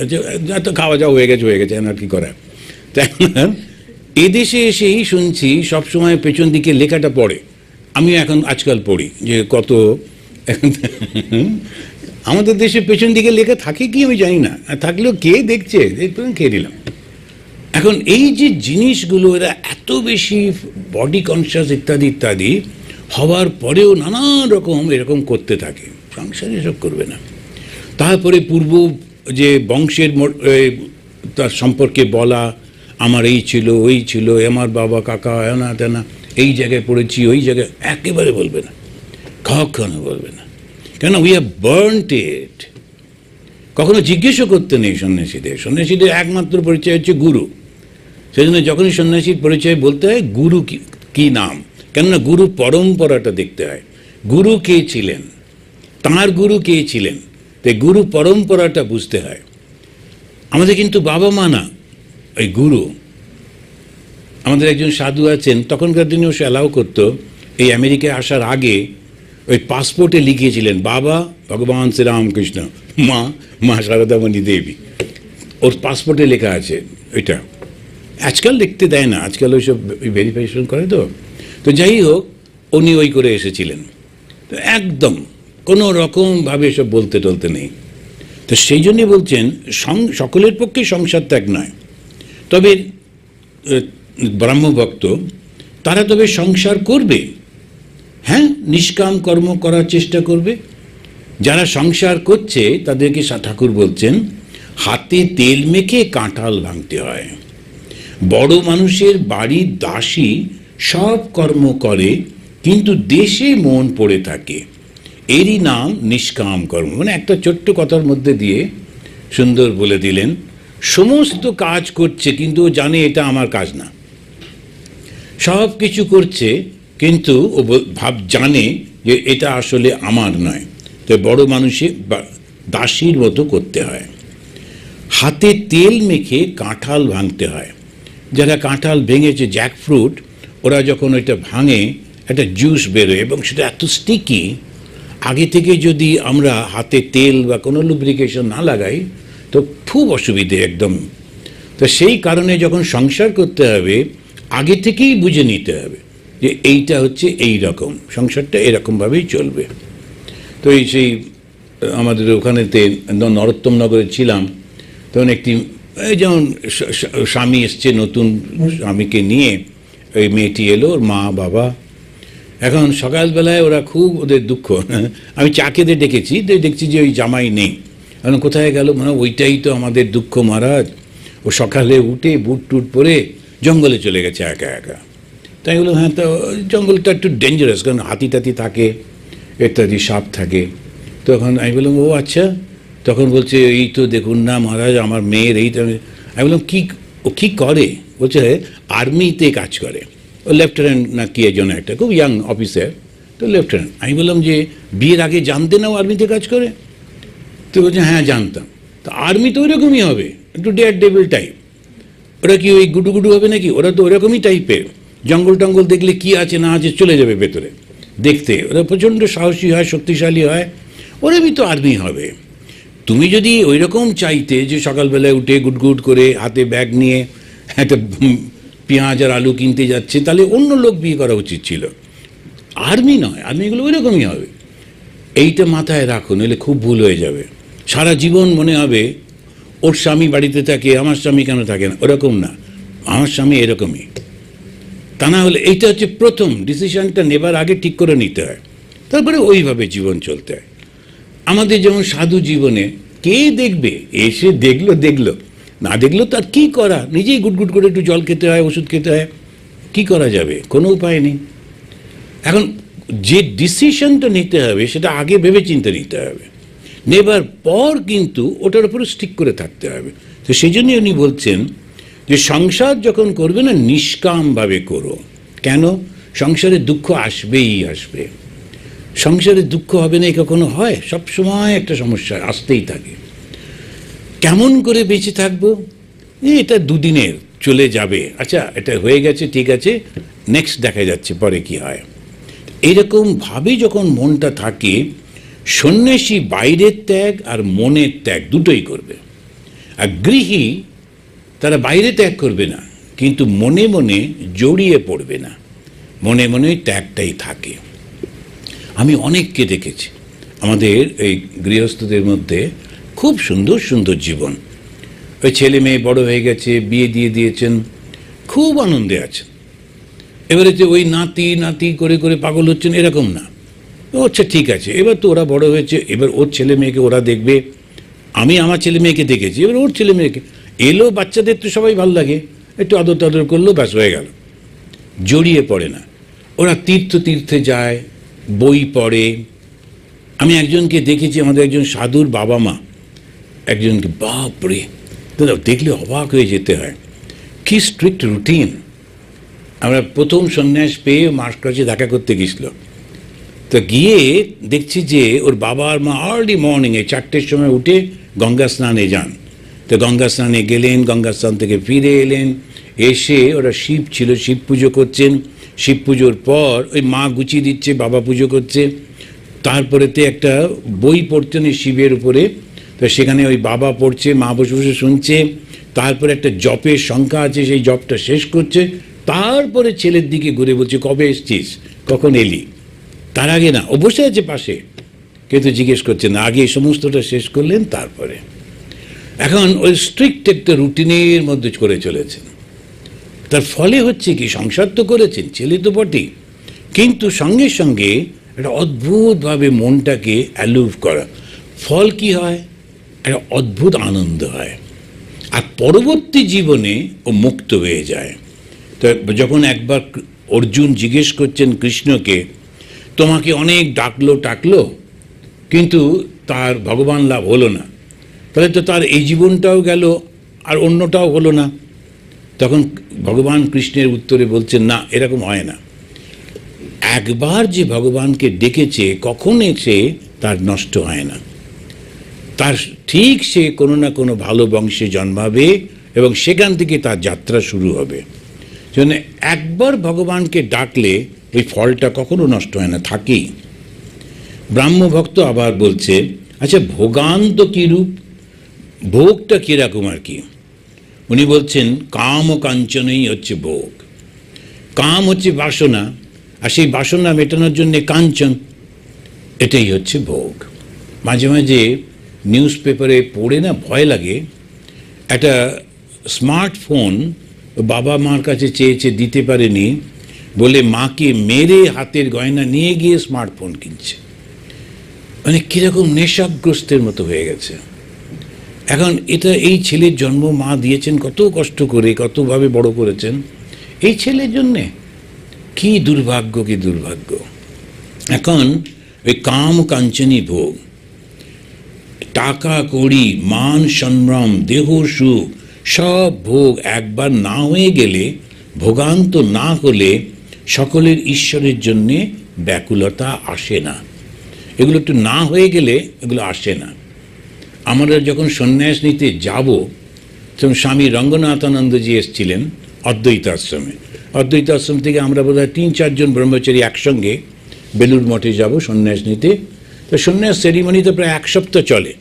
তো খাওয়া যাওয়া হয়ে গেছে আর কি করা। তাই এদেশে এসেই শুনছি সবসময় পেছন দিকে লেখাটা পড়ে, আমি এখন আজকাল পড়ি যে কত আমাদের দেশে পেছন দিকে লেখা থাকে কি আমি জানি না, থাকলেও কে দেখছে, খেয়ে দিলাম। এখন এই যে জিনিসগুলো এরা এত বেশি বডি কনসিয়াস ইত্যাদি ইত্যাদি হওয়ার পরেও নানা রকম এরকম করতে থাকে, সংসারে এসব করবে না। তারপরে পূর্ব যে বংশের তার সম্পর্কে বলা, আমার এই ছিল ওই ছিল, আমার বাবা কাকা এনা তেনা, এই জায়গায় পড়েছি ওই জায়গায়, একেবারে বলবে না, কখনো বলবে না। কেন? উই হ্যাভ বার্নড ইট। কখনো জিজ্ঞেসও করতে নেই সন্ন্যাসীদের। সন্ন্যাসীদের একমাত্র পরিচয় হচ্ছে গুরু। সেই জন্য যখনই সন্ন্যাসীর পরিচয় বলতে হয় গুরু কি নাম, কেননা গুরু পরম্পরাটা দেখতে হয়, গুরু কে ছিলেন, তাঁর গুরু কে ছিলেন, তাই গুরু পরম্পরাটা বুঝতে হয়। আমাদের কিন্তু বাবা মা না, ওই গুরু। আমাদের একজন সাধু আছেন, তখনকার দিনেও সে অ্যালাউ করতো, এই আমেরিকায় আসার আগে ওই পাসপোর্টে লিখিয়েছিলেন বাবা ভগবান শ্রীরামকৃষ্ণ, মা মা শারদামণি দেবী, ওর পাসপোর্টে লেখা আছে ওইটা। আজকাল লিখতে দেয় না, আজকাল ওইসব ভেরিফিকেশন করে। তো যাই হোক, উনি ওই করে এসেছিলেন। তো একদম কোনো রকমভাবে এসব বলতে টলতে নেই। তো সেই জন্যই বলছেন সকলের পক্ষে সংসার ত্যাগ নয়, তবে ব্রাহ্মভক্ত তারা তবে সংসার করবে, হ্যাঁ, নিষ্কাম কর্ম করার চেষ্টা করবে। যারা সংসার করছে তাদেরকে ঠাকুর বলছেন হাতে তেল মেখে কাঁঠাল ভাঙতে হয়। বড় মানুষের বাড়ির দাসী সব কর্ম করে, কিন্তু দেশে মন পড়ে থাকে, এরই নাম নিষ্কাম কর্ম। মানে একটা ছোট্ট কথার মধ্যে দিয়ে সুন্দর বলে দিলেন, সমস্ত কাজ করছে কিন্তু ও জানে এটা আমার কাজ না, সব কিছু করছে কিন্তু ও জানে যে এটা আসলে আমার নয়। তো বড় মানুষে দাসীর মতো করতে হয়। হাতে তেল মেখে কাঁঠাল ভাঙতে হয়। যারা কাঁঠাল ভেঙেছে, জ্যাকফ্রুট, ওরা যখন ওইটা ভাঙে একটা জুস বেরোয় এবং সেটা এত স্টিকি, আগে থেকে যদি আমরা হাতে তেল বা কোনো লুব্রিকেশন না লাগাই তো খুব অসুবিধে একদম। তো সেই কারণে যখন সংসার করতে হবে আগে থেকেই বুঝে নিতে হবে যে এইটা হচ্ছে এই রকম, সংসারটা এরকমভাবেই চলবে। তো এই সেই আমাদের ওখানেতে নরোত্তম নগরে ছিলাম, তখন একটি এই যেমন স্বামী এসছে, নতুন স্বামীকে নিয়ে ওই মেয়েটি এলো, ওর মা বাবা। এখন সকালবেলায় ওরা খুব, ওদের দুঃখ, আমি চা খেতে ডেকেছি, দেখছি যে ওই জামাই নেই। এখন কোথায় গেল, মানে ওইটাই তো আমাদের দুঃখ মহারাজ, ও সকালে উঠে বুট টুট পরে জঙ্গলে চলে গেছে একা একা। তাই বললাম হ্যাঁ, তো জঙ্গলটা একটু ডেঞ্জারাস, কারণ হাতি টাতি থাকে ইত্যাদি, সাপ থাকে। তখন আমি বললাম ও আচ্ছা। তখন বলছে এই তো দেখুন না মহারাজ, আমার মেয়ের এই। আমি বললাম ও কী করে? বলছে আর্মিতে কাজ করে, ও লেফটেন্যান্ট না কি একজন, একটা খুব ইয়াং অফিসার, তো লেফটেন্যান্ট। আমি বললাম যে বিয়ের আগে জানতে না ও আর্মিতে কাজ করে? তো বলছে হ্যাঁ জানতাম। তো আর্মি তো ওইরকমই হবে, একটু ডেয়ার ডেভিল টাইপ। ওরা কি ওই গুডু গুডু হবে নাকি? ওরা তো ওরকমই টাইপের, জঙ্গল টঙ্গল দেখলে কি আছে না আছে চলে যাবে ভেতরে দেখতে। ওরা প্রচণ্ড সাহসী হয়, শক্তিশালী হয়, ওরমই তো আর্মি হবে। তুমি যদি ওই রকম চাইতে যে সকালবেলায় উঠে গুটগুট করে হাতে ব্যাগ নিয়ে একটা পেঁয়াজ আর আলু কিনতে যাচ্ছে, তাহলে অন্য লোক বিয়ে করা উচিত ছিল, আর্মি নয়। আর্মিগুলো ওই রকমই হবে, এইটা মাথায় রাখুন, নইলে খুব ভুল হয়ে যাবে। সারা জীবন মনে হবে ওর স্বামী বাড়িতে থাকে, আমার স্বামী কেন থাকে না, ওরকম না, আমার স্বামী এরকমই। তা না হলে এইটা হচ্ছে প্রথম ডিসিশনটা নেবার আগে ঠিক করে নিতে হয়, তারপরে ওইভাবে জীবন চলতে হয়। আমাদের যেমন সাধু জীবনে কে দেখবে, এসে দেখলো না দেখলো তার কি করা, নিজেই গুটগুট করে একটু জল খেতে হয়, ওষুধ খেতে হয়, কি করা যাবে, কোনো উপায় নেই। এখন যে ডিসিশনটা নিতে হবে সেটা আগে ভেবে চিন্তে নিতে হবে, নেবার পর কিন্তু ওটার উপরে স্টিক করে থাকতে হবে। তো সেই জন্যই উনি বলছেন যে সংসার যখন করবে না নিষ্কামভাবে করো। কেন? সংসারে দুঃখ আসবেই আসবে, সংসারে দুঃখ হবে না কখনো হয়? সবসময় একটা সমস্যা আসতেই থাকে। কেমন করে বেঁচে থাকবো? এটা দুদিনের, চলে যাবে, আচ্ছা এটা হয়ে গেছে ঠিক আছে, নেক্সট দেখা যাচ্ছে পরে কি হয়। এইরকমভাবে যখন মনটা থাকে, সন্ন্যাসী বাইরের ত্যাগ আর মনের ত্যাগ দুটোই করবে। আর গৃহী তারা বাইরে ত্যাগ করবে না, কিন্তু মনে মনে জড়িয়ে পড়বে না, মনে মনে ত্যাগটাই থাকে। আমি অনেককে দেখেছি আমাদের এই গৃহস্থদের মধ্যে, খুব সুন্দর সুন্দর জীবন। ওই ছেলে মেয়ে বড় হয়ে গেছে, বিয়ে দিয়ে দিয়েছেন, খুব আনন্দে আছেন। এবারে যে ওই নাতি নাতি করে করে পাগল হচ্ছেন এরকম না। আচ্ছা ঠিক আছে, এবার তো ওরা বড় হয়েছে, এবার ওর ছেলে মেয়েকে ওরা দেখবে, আমি আমার ছেলে মেয়েকে দেখেছি, এবার ওর ছেলে মেয়েকে এলো। বাচ্চাদের তো সবাই ভালো লাগে, একটু আদর টাদর করলো, ব্যাস হয়ে গেল, জড়িয়ে পড়ে না। ওরা তীর্থে যায়, বই পড়ে। আমি একজনকে দেখেছি, আমাদের একজন সাধুর বাবা মা, একজনকে, বাপরে দেখলে অবাক হয়ে যেতে হয়, কি স্ট্রিক্ট রুটিন। আমরা প্রথম সন্ন্যাস পেয়ে মার কাছে দেখা করতে গেছিল, তো গিয়ে দেখছি যে ওর বাবা আর মা আর্লি মর্নিংয়ে 4টের সময় উঠে গঙ্গা স্নানে যান। তো গঙ্গা স্নানে গেলেন, গঙ্গা স্নান থেকে ফিরে এলেন, এসে ওরা শিব ছিল, শিব পুজো করছেন। শিব পুজোর পর ওই মা গুছিয়ে দিচ্ছে, বাবা পুজো করছে। তারপরেতে একটা বই পড়তেন এই শিবের উপরে, তো সেখানে ওই বাবা পড়ছে, মা বসে বসে শুনছে। তারপরে একটা জপের সংখ্যা আছে, সেই জপটা শেষ করছে। তারপরে ছেলের দিকে ঘুরে বলছে, কবে এসছিস, কখন এলি। তার আগে না, ও বসে আছে পাশে, কিন্তু জিজ্ঞেস করছে না, আগে এই সমস্তটা শেষ করলেন তারপরে। এখন ওই স্ট্রিক্ট একটা রুটিনের মধ্যে করে চলেছেন। তার ফলে হচ্ছে কি, সংসার তো করেছেন, ছেলে তো বটেই, কিন্তু সঙ্গে সঙ্গে একটা অদ্ভুতভাবে মনটাকে অ্যালুভ করা। ফল কি হয়, একটা অদ্ভুত আনন্দ হয়, আর পরবর্তী জীবনে ও মুক্ত হয়ে যায়। তো যখন একবার অর্জুন জিজ্ঞেস করছেন কৃষ্ণকে, তোমাকে অনেক ডাকলো কিন্তু তার ভগবান লাভ হলো না, তাহলে তো তার এই জীবনটাও গেল আর অন্যটাও হলো না। তখন ভগবান কৃষ্ণের উত্তরে বলছেন, না, এরকম হয় না। একবার যে ভগবানকে ডেকেছে, কখন এসে তার নষ্ট হয় না, তার ঠিক সে কোনো না কোনো ভালো বংশে জন্মাবে এবং সেখান থেকে তার যাত্রা শুরু হবে। জন্য একবার ভগবানকে ডাকলে ওই ফলটা কখনো নষ্ট হয় না, থাকেই। ব্রাহ্মভক্ত আবার বলছে, আচ্ছা ভোগান্ত কী রূপ, ভোগটা কীরকম আর কি। উনি বলছেন, কাম ও কাঞ্চনই হচ্ছে ভোগ। কাম হচ্ছে বাসনা, আর সেই বাসনা মেটানোর জন্যে কাঞ্চন, এটাই হচ্ছে ভোগ। মাঝে মাঝে নিউজ পেপারে পড়ে না ভয় লাগে, একটা স্মার্টফোন বাবা মার কাছে চেয়েছে, দিতে পারেনি বলে মাকে মেরে হাতের গয়না নিয়ে গিয়ে স্মার্টফোন কিনছে। মানে কীরকম নেশাগ্রস্তের মতো হয়ে গেছে। এখন এটা, এই ছেলের জন্ম মা দিয়েছেন কত কষ্ট করে, কতভাবে বড় করেছেন, এই ছেলের জন্যে কি দুর্ভাগ্য, কি দুর্ভাগ্য। এখন ওই কাম কাঞ্চনী ভোগ, টাকা কড়ি, মান সম্ভ্রম, দেহ সুখ, সব ভোগ একবার না হয়ে গেলে, ভোগান্ত না হলে সকলের ঈশ্বরের জন্যে ব্যাকুলতা আসে না। এগুলো একটু না হয়ে গেলে এগুলো আসে না। আমরা যখন সন্ন্যাস নিতে যাব, তখন স্বামী রঙ্গনাথানন্দজি এসেছিলেন অদ্বৈত আশ্রমে। অদ্বৈত আশ্রম থেকে আমরা বোধহয় 3-4 জন ব্রহ্মচারী একসঙ্গে বেলুড় মঠে যাব সন্ন্যাস নিতে। তো সন্ন্যাস সেরিমনি তো প্রায় 1 সপ্তাহ চলে,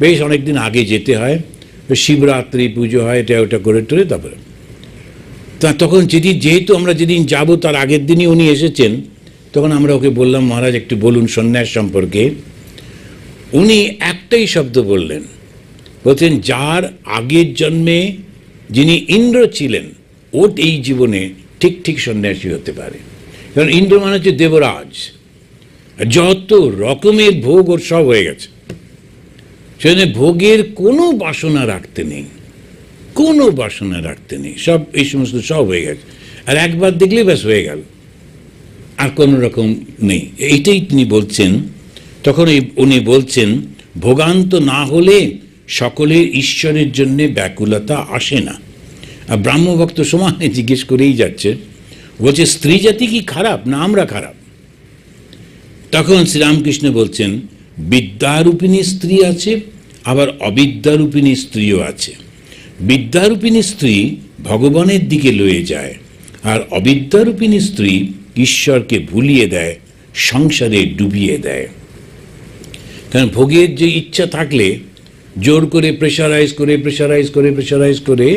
বেশ অনেক দিন আগে যেতে হয়, শিবরাত্রি পুজো হয়, এটা ওটা করে টরে। তারপরে তখন যেহেতু আমরা যেদিন যাব তার আগের দিনই উনি এসেছেন, তখন আমরা ওকে বললাম, মহারাজ একটু বলুন সন্ন্যাস সম্পর্কে। উনি একটাই শব্দ বললেন, বলছেন, যার আগের জন্মে যিনি ইন্দ্র ছিলেন, ও এই জীবনে ঠিক ঠিক সন্ন্যাসী হতে পারে। কারণ ইন্দ্র মানে হচ্ছে দেবরাজ, যত রকমের ভোগ ওর সব হয়ে গেছে। সেখানে ভোগের কোনো বাসনা রাখতে নেই, কোনো বাসনা রাখতে নেই, সব এই সমস্ত সব হয়ে গেছে। আর একবার দেখলে ব্যাস হয়ে গেল, আর কোনো রকম নেই। এইটাই তিনি বলছেন। তখন উনি বলছেন, ভোগান্ত না হলে সকলের ঈশ্বরের জন্যে ব্যাকুলতা আসে না। আর ব্রাহ্মভক্ত সমানে জিজ্ঞেস করেই যাচ্ছে, বলছে, স্ত্রী জাতি কি খারাপ না আমরা খারাপ? তখন শ্রীরামকৃষ্ণ বলছেন, বিদ্যারূপিণী স্ত্রী আছে, আবার অবিদ্যারূপিণী স্ত্রীও আছে। বিদ্যারূপিণী স্ত্রী ভগবানের দিকে লয়ে যায়, আর অবিদ্যারূপিণী স্ত্রী ঈশ্বরকে ভুলিয়ে দেয়, সংসারে ডুবিয়ে দেয়। কারণ ভোগের যে ইচ্ছা থাকলে জোর করে প্রেশারাইজ করে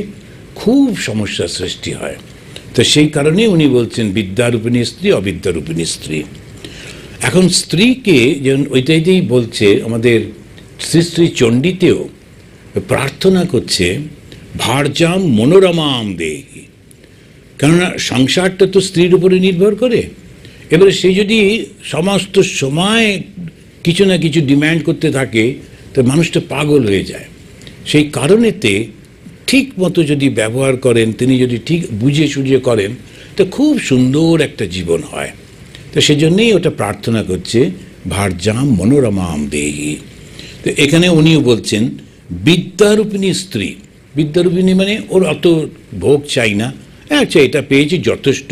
খুব সমস্যার সৃষ্টি হয়। তো সেই কারণে উনি বলছেন বিদ্যারূপিণী স্ত্রী, অবিদ্যারূপিণী স্ত্রী। এখন স্ত্রীকে যেমন ওইটাইতেই বলছে, আমাদের শ্রী শ্রী চণ্ডীতেও প্রার্থনা করছে ভার্যাম মনোরমাম দেহি, কেননা সংসারটা তো স্ত্রীর উপরে নির্ভর করে। এবারে সে যদি সমস্ত সময় কিছু না কিছু ডিম্যান্ড করতে থাকে তো মানুষটা পাগল হয়ে যায়। সেই কারণেতে ঠিক মতো যদি ব্যবহার করেন, তিনি যদি ঠিক বুঝে সুঝিয়ে করেন, তো খুব সুন্দর একটা জীবন হয়। তো সেজন্যই ওটা প্রার্থনা করছে ভার্যাম মনোরমাম দেহি। তো এখানে উনিও বলছেন বিদ্যারূপিণী স্ত্রী, বিদ্যারূপিণী মানে ওর অত ভোগ চাই না, আচ্ছা এটা পেয়েছি যথেষ্ট,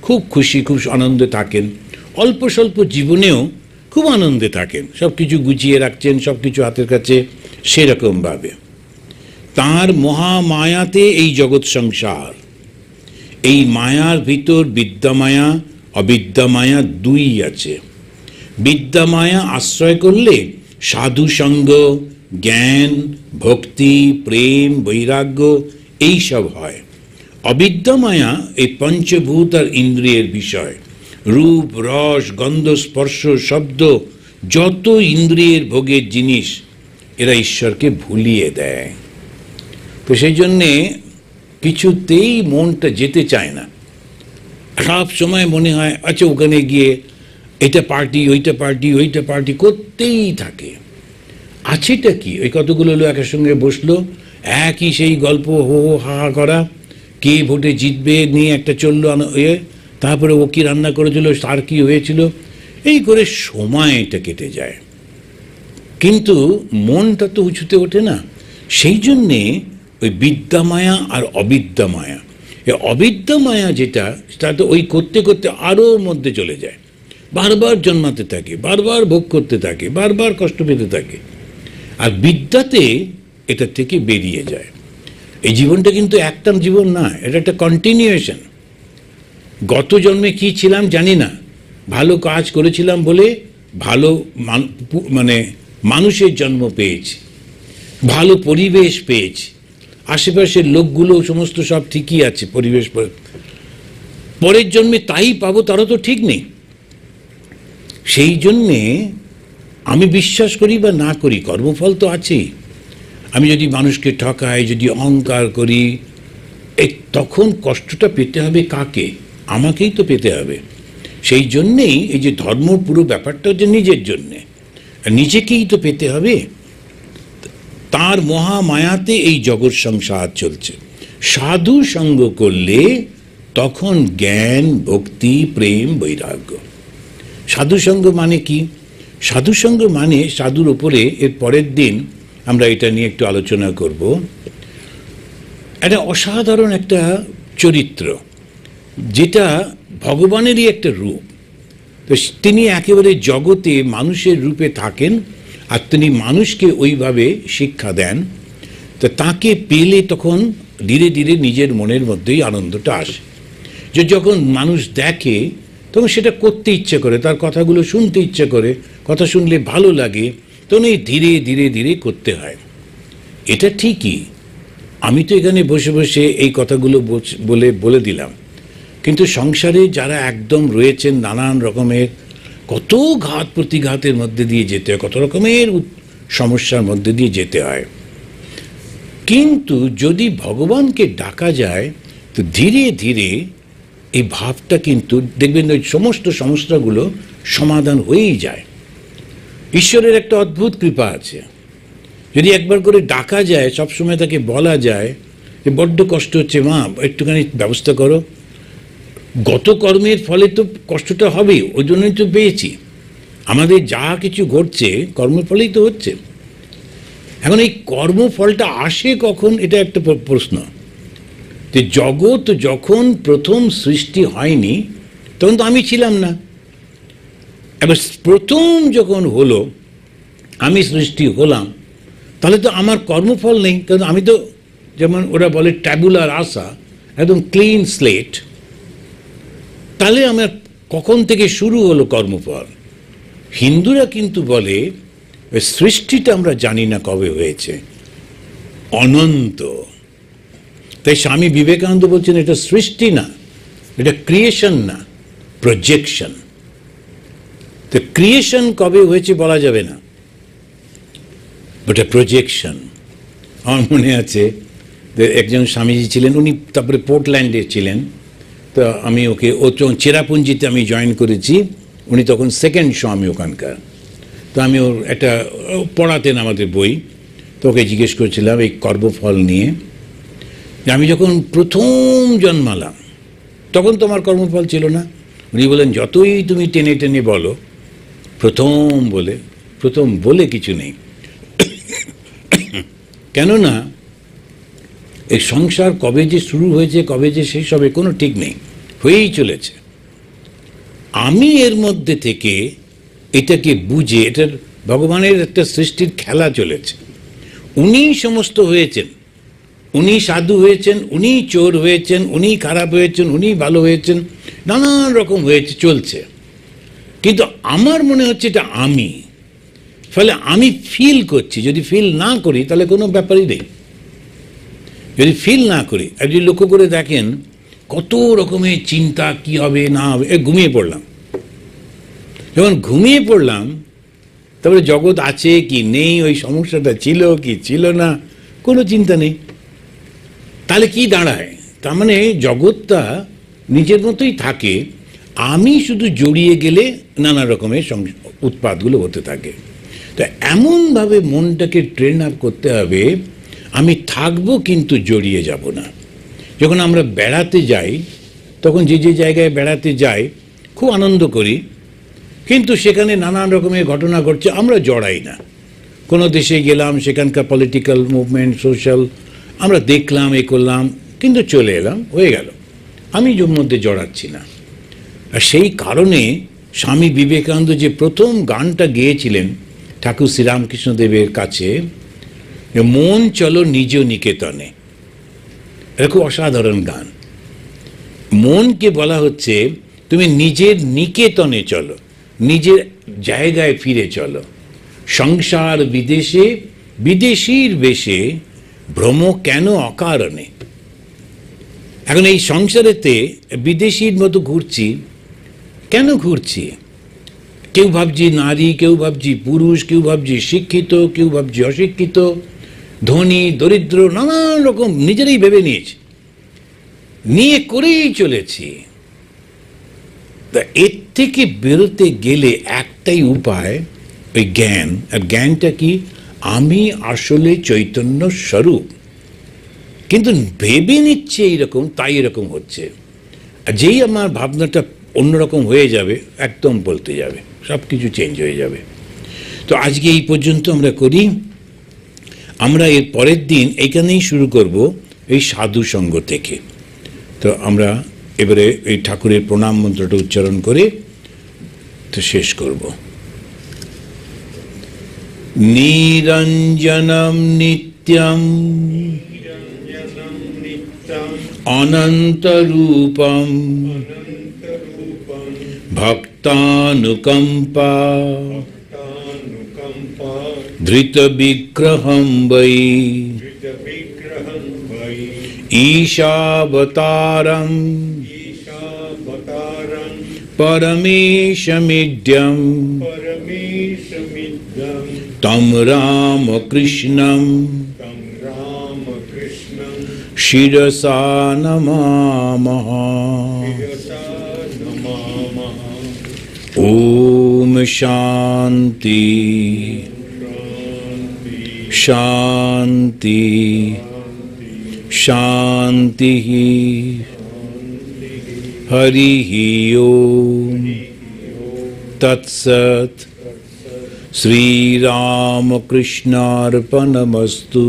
খুব খুশি, খুব আনন্দে থাকেন, অল্প স্বল্প জীবনেও খুব আনন্দে থাকেন, সব কিছু গুছিয়ে রাখছেন, সব কিছু হাতের কাছে, সেরকমভাবে। তাঁর মহামায়াতে এই জগৎ সংসার, এই মায়ার ভিতর বিদ্যামায়া অবিদ্যামায়া দুই আছে। বিদ্যামায়া আশ্রয় করলে সাধু সঙ্গ, জ্ঞান, ভক্তি, প্রেম, বৈরাগ্য এইসব হয়। অবিদ্যামায়া এই পঞ্চভূত আর ইন্দ্রিয়ের বিষয়, রূপ, রস, গন্ধ, স্পর্শ, শব্দ, যত ইন্দ্রিয়ের ভোগের জিনিস, এরা ঈশ্বরকে ভুলিয়ে দেয়। তো সেই জন্যে কিছুতেই মনটা যেতে চায় না, সব সময় মনে হয় আচ্ছা ওখানে গিয়ে এটা পার্টি, ওইটা পার্টি, ওইটা পার্টি করতেই থাকে। আছেটা কি? ওই কতগুলো লোক একের সঙ্গে বসলো, একই সেই গল্প, হো হো হা হা করা, কে ভোটে জিতবে নিয়ে একটা চললো তারপরে ও কি রান্না করেছিল, তার কি হয়েছিল, এই করে সময়টা কেটে যায়, কিন্তু মনটা তো উঁচুতে ওঠে না। সেই জন্যে ওই বিদ্যামায়া আর অবিদ্যামায়া, এই অবিদ্যামায়া যেটা, সেটা তো ওই করতে করতে আরও মধ্যে চলে যায়, বারবার জন্মাতে থাকে, বারবার ভোগ করতে থাকে, বারবার কষ্ট পেতে থাকে। আর বিদ্যাতে এটা থেকে বেরিয়ে যায়। এই জীবনটা কিন্তু একটা জীবন না, এটা একটা কন্টিনিউয়েশন। গত জন্মে কি ছিলাম জানি না, ভালো কাজ করেছিলাম বলে ভালো মানে মানুষের জন্ম পেয়েছি, ভালো পরিবেশ পেয়েছি, আশেপাশের লোকগুলো সমস্ত সব ঠিকই আছে, পরিবেশ। পরের জন্মে তাই পাবো তারও তো ঠিক নেই। সেই জন্যে আমি বিশ্বাস করি বা না করি, কর্মফল তো আছেই। আমি যদি মানুষকে ঠকাই, যদি অহংকার করি, তখন কষ্টটা পেতে হবে কাকে? আমাকেই তো পেতে হবে। সেই জন্যেই এই যে ধর্ম পুরো ব্যাপারটা হচ্ছে নিজের জন্যে, নিজেকেই তো পেতে হবে। তার মহামায়াতে এই জগৎ সংসার চলছে। সাধু সঙ্গ করলে তখন জ্ঞান, ভক্তি, প্রেম, বৈরাগ্য। সাধু সঙ্গ মানে কি? সাধু সঙ্গ মানে সাধুর উপরে এর পরের দিন আমরা এটা নিয়ে একটু আলোচনা করব। এটা অসাধারণ একটা চরিত্র, যেটা ভগবানেরই একটা রূপ। তো তিনি একেবারে জগতে মানুষের রূপে থাকেন, আর তিনি মানুষকে ওইভাবে শিক্ষা দেন। তো তাকে পেলে তখন ধীরে ধীরে নিজের মনের মধ্যেই আনন্দটা আসে, যে যখন মানুষ দেখে তখন সেটা করতে ইচ্ছে করে, তার কথাগুলো শুনতে ইচ্ছে করে, কথা শুনলে ভালো লাগে, তখন এই ধীরে ধীরে ধীরে করতে হয়। এটা ঠিকই, আমি তো এখানে বসে বসে এই কথাগুলো বলে দিলাম, কিন্তু সংসারে যারা একদম রয়েছেন নানান রকমের কত ঘাত প্রতিঘাতের মধ্যে দিয়ে যেতে হয়, কত রকমের সমস্যার মধ্যে দিয়ে যেতে হয়। কিন্তু যদি ভগবানকে ডাকা যায় তো ধীরে ধীরে এই ভাবটা কিন্তু দেখবেন ওই সমস্ত সমস্যাগুলো সমাধান হয়েই যায়। ঈশ্বরের একটা অদ্ভুত কৃপা আছে, যদি একবার করে ডাকা যায়, সবসময় তাকে বলা যায় যে বড্ড কষ্ট হচ্ছে মা, একটুখানি ব্যবস্থা করো। গত কর্মের ফলে তো কষ্টটা হবেই, ওই জন্যই তো পেয়েছি। আমাদের যা কিছু ঘটছে কর্মের ফলেই তো হচ্ছে। এখন এই কর্মফলটা আসে কখন, এটা একটা প্রশ্ন। যে জগৎ যখন প্রথম সৃষ্টি হয়নি তখন তো আমি ছিলাম না। এবার প্রথম যখন হলো, আমি সৃষ্টি হলাম, তাহলে তো আমার কর্মফল নেই, কারণ আমি তো, যেমন ওরা বলে ট্যাবুলার আসা, একদম ক্লিন স্লেট। তাহলে আমার কখন থেকে শুরু হলো কর্মফল? হিন্দুরা কিন্তু বলে সৃষ্টিটা আমরা জানি না কবে হয়েছে, অনন্ত। তাই স্বামী বিবেকানন্দ বলছেন এটা সৃষ্টি না, এটা ক্রিয়েশন না, প্রজেকশন। তো ক্রিয়েশন কবে হয়েছে বলা যাবে না, ওটা প্রজেকশন। আমার মনে আছে একজন স্বামীজি ছিলেন, উনি তারপরে পোর্টল্যান্ডে ছিলেন। তো আমি ওকে চেরাপুঞ্জিতে আমি জয়েন করেছি, উনি তখন সেকেন্ড স্বামী ওখানকার। তো আমি ওর একটা পড়াতেন আমাদের বই, তো ওকে জিজ্ঞেস করছিলাম এই কর্মফল নিয়ে। আমি যখন প্রথম জন্মালাম তখন তো আমার কর্মফল ছিল না। উনি বলেন যতই তুমি টেনে টেনে বলো, প্রথম বলে কিছু নেই। কেননা এই সংসার কবে যে শুরু হয়েছে, কবে যে শেষ হবে কোনো ঠিক নেই, হয়েই চলেছে। আমি এর মধ্যে থেকে এটাকে বুঝে, এটার ভগবানের একটা সৃষ্টির খেলা চলেছে। উনি সমস্ত হয়েছেন, উনি সাধু হয়েছেন, উনি চোর হয়েছেন, উনি খারাপ হয়েছেন, উনি ভালো হয়েছেন, নানান রকম হয়েছে, চলছে। কিন্তু আমার মনে হচ্ছে এটা আমি, ফলে আমি ফিল করছি। যদি ফিল না করি তাহলে কোনো ব্যাপারই নেই। যদি ফিল না করি, আর যদি লক্ষ্য করে দেখেন কত রকমের চিন্তা, কি হবে না হবে, ঘুমিয়ে পড়লাম। যখন ঘুমিয়ে পড়লাম তারপরে জগৎ আছে কি নেই, ওই সমস্যাটা ছিল কি ছিল না, কোনো চিন্তা নেই। তাহলে কি দাঁড়ায়? তার মানে জগৎটা নিজের মতোই থাকে, আমি শুধু জড়িয়ে গেলে নানা রকমের উৎপাতগুলো হতে থাকে। তো এমনভাবে মনটাকে ট্রেন আপ করতে হবে, আমি থাকবো কিন্তু জড়িয়ে যাব না। যখন আমরা বেড়াতে যাই, তখন যে যে জায়গায় বেড়াতে যাই খুব আনন্দ করি, কিন্তু সেখানে নানান রকমের ঘটনা ঘটছে, আমরা জড়াই না। কোনো দেশে গেলাম, সেখানকার পলিটিক্যাল মুভমেন্ট, সোশ্যাল আমরা দেখলাম, এ করলাম, কিন্তু চলে এলাম, হয়ে গেল, আমি ওর মধ্যে জড়াচ্ছি না। আর সেই কারণে স্বামী বিবেকানন্দ যে প্রথম গানটা গেয়েছিলেন ঠাকুর শ্রীরামকৃষ্ণদেবের কাছে, মন চলো নিজ নিকেতনে, এটা খুব অসাধারণ গান। মনকে বলা হচ্ছে তুমি নিজের নিকেতনে চলো, নিজের জায়গায় ফিরে চলো। সংসার বিদেশে বিদেশির বেশে ভ্রম কেন অকারণে। এখন এই সংসারেতে বিদেশির মতো ঘুরছি, কেন ঘুরছি? কেউ ভাবছি নারী, কেউ ভাবছি পুরুষ, কেউ ভাবছি শিক্ষিত, কেউ ভাবছি অশিক্ষিত, ধনী দরিদ্র, নানান রকম নিজেরাই ভেবে নিয়েছি, নিয়ে করেই চলেছি। তা এর থেকে বেরোতে গেলে একটাই উপায়, ওই জ্ঞান। আর জ্ঞানটা কি? আমি আসলে চৈতন্য স্বরূপ, কিন্তু ভেবে নিচ্ছে এইরকম, তাই এরকম হচ্ছে। আর যেই আমার ভাবনাটা অন্যরকম হয়ে যাবে, একদম বলতে যাবে, সব কিছু চেঞ্জ হয়ে যাবে। তো আজকে এই পর্যন্ত আমরা করি। আমরা এর পরের দিন এইখানেই শুরু করব এই সাধু সঙ্গ থেকে। তো আমরা এবারে এই ঠাকুরের প্রণাম মন্ত্রটা উচ্চারণ করে তো শেষ করব। নিরঞ্জনম নিত্যম অনন্তরূপম ভক্তানুকম্পা ধৃতবিগ্রহম বৈ ঈশাবতারম পরমেশমিড্যম তম রামকৃষ্ণম শিরসা নমামঃ। ওম শান্তি শান্তি শান্তি। হরি ওম তৎসৎ। শ্রীরামকৃষ্ণার্পণমস্তু।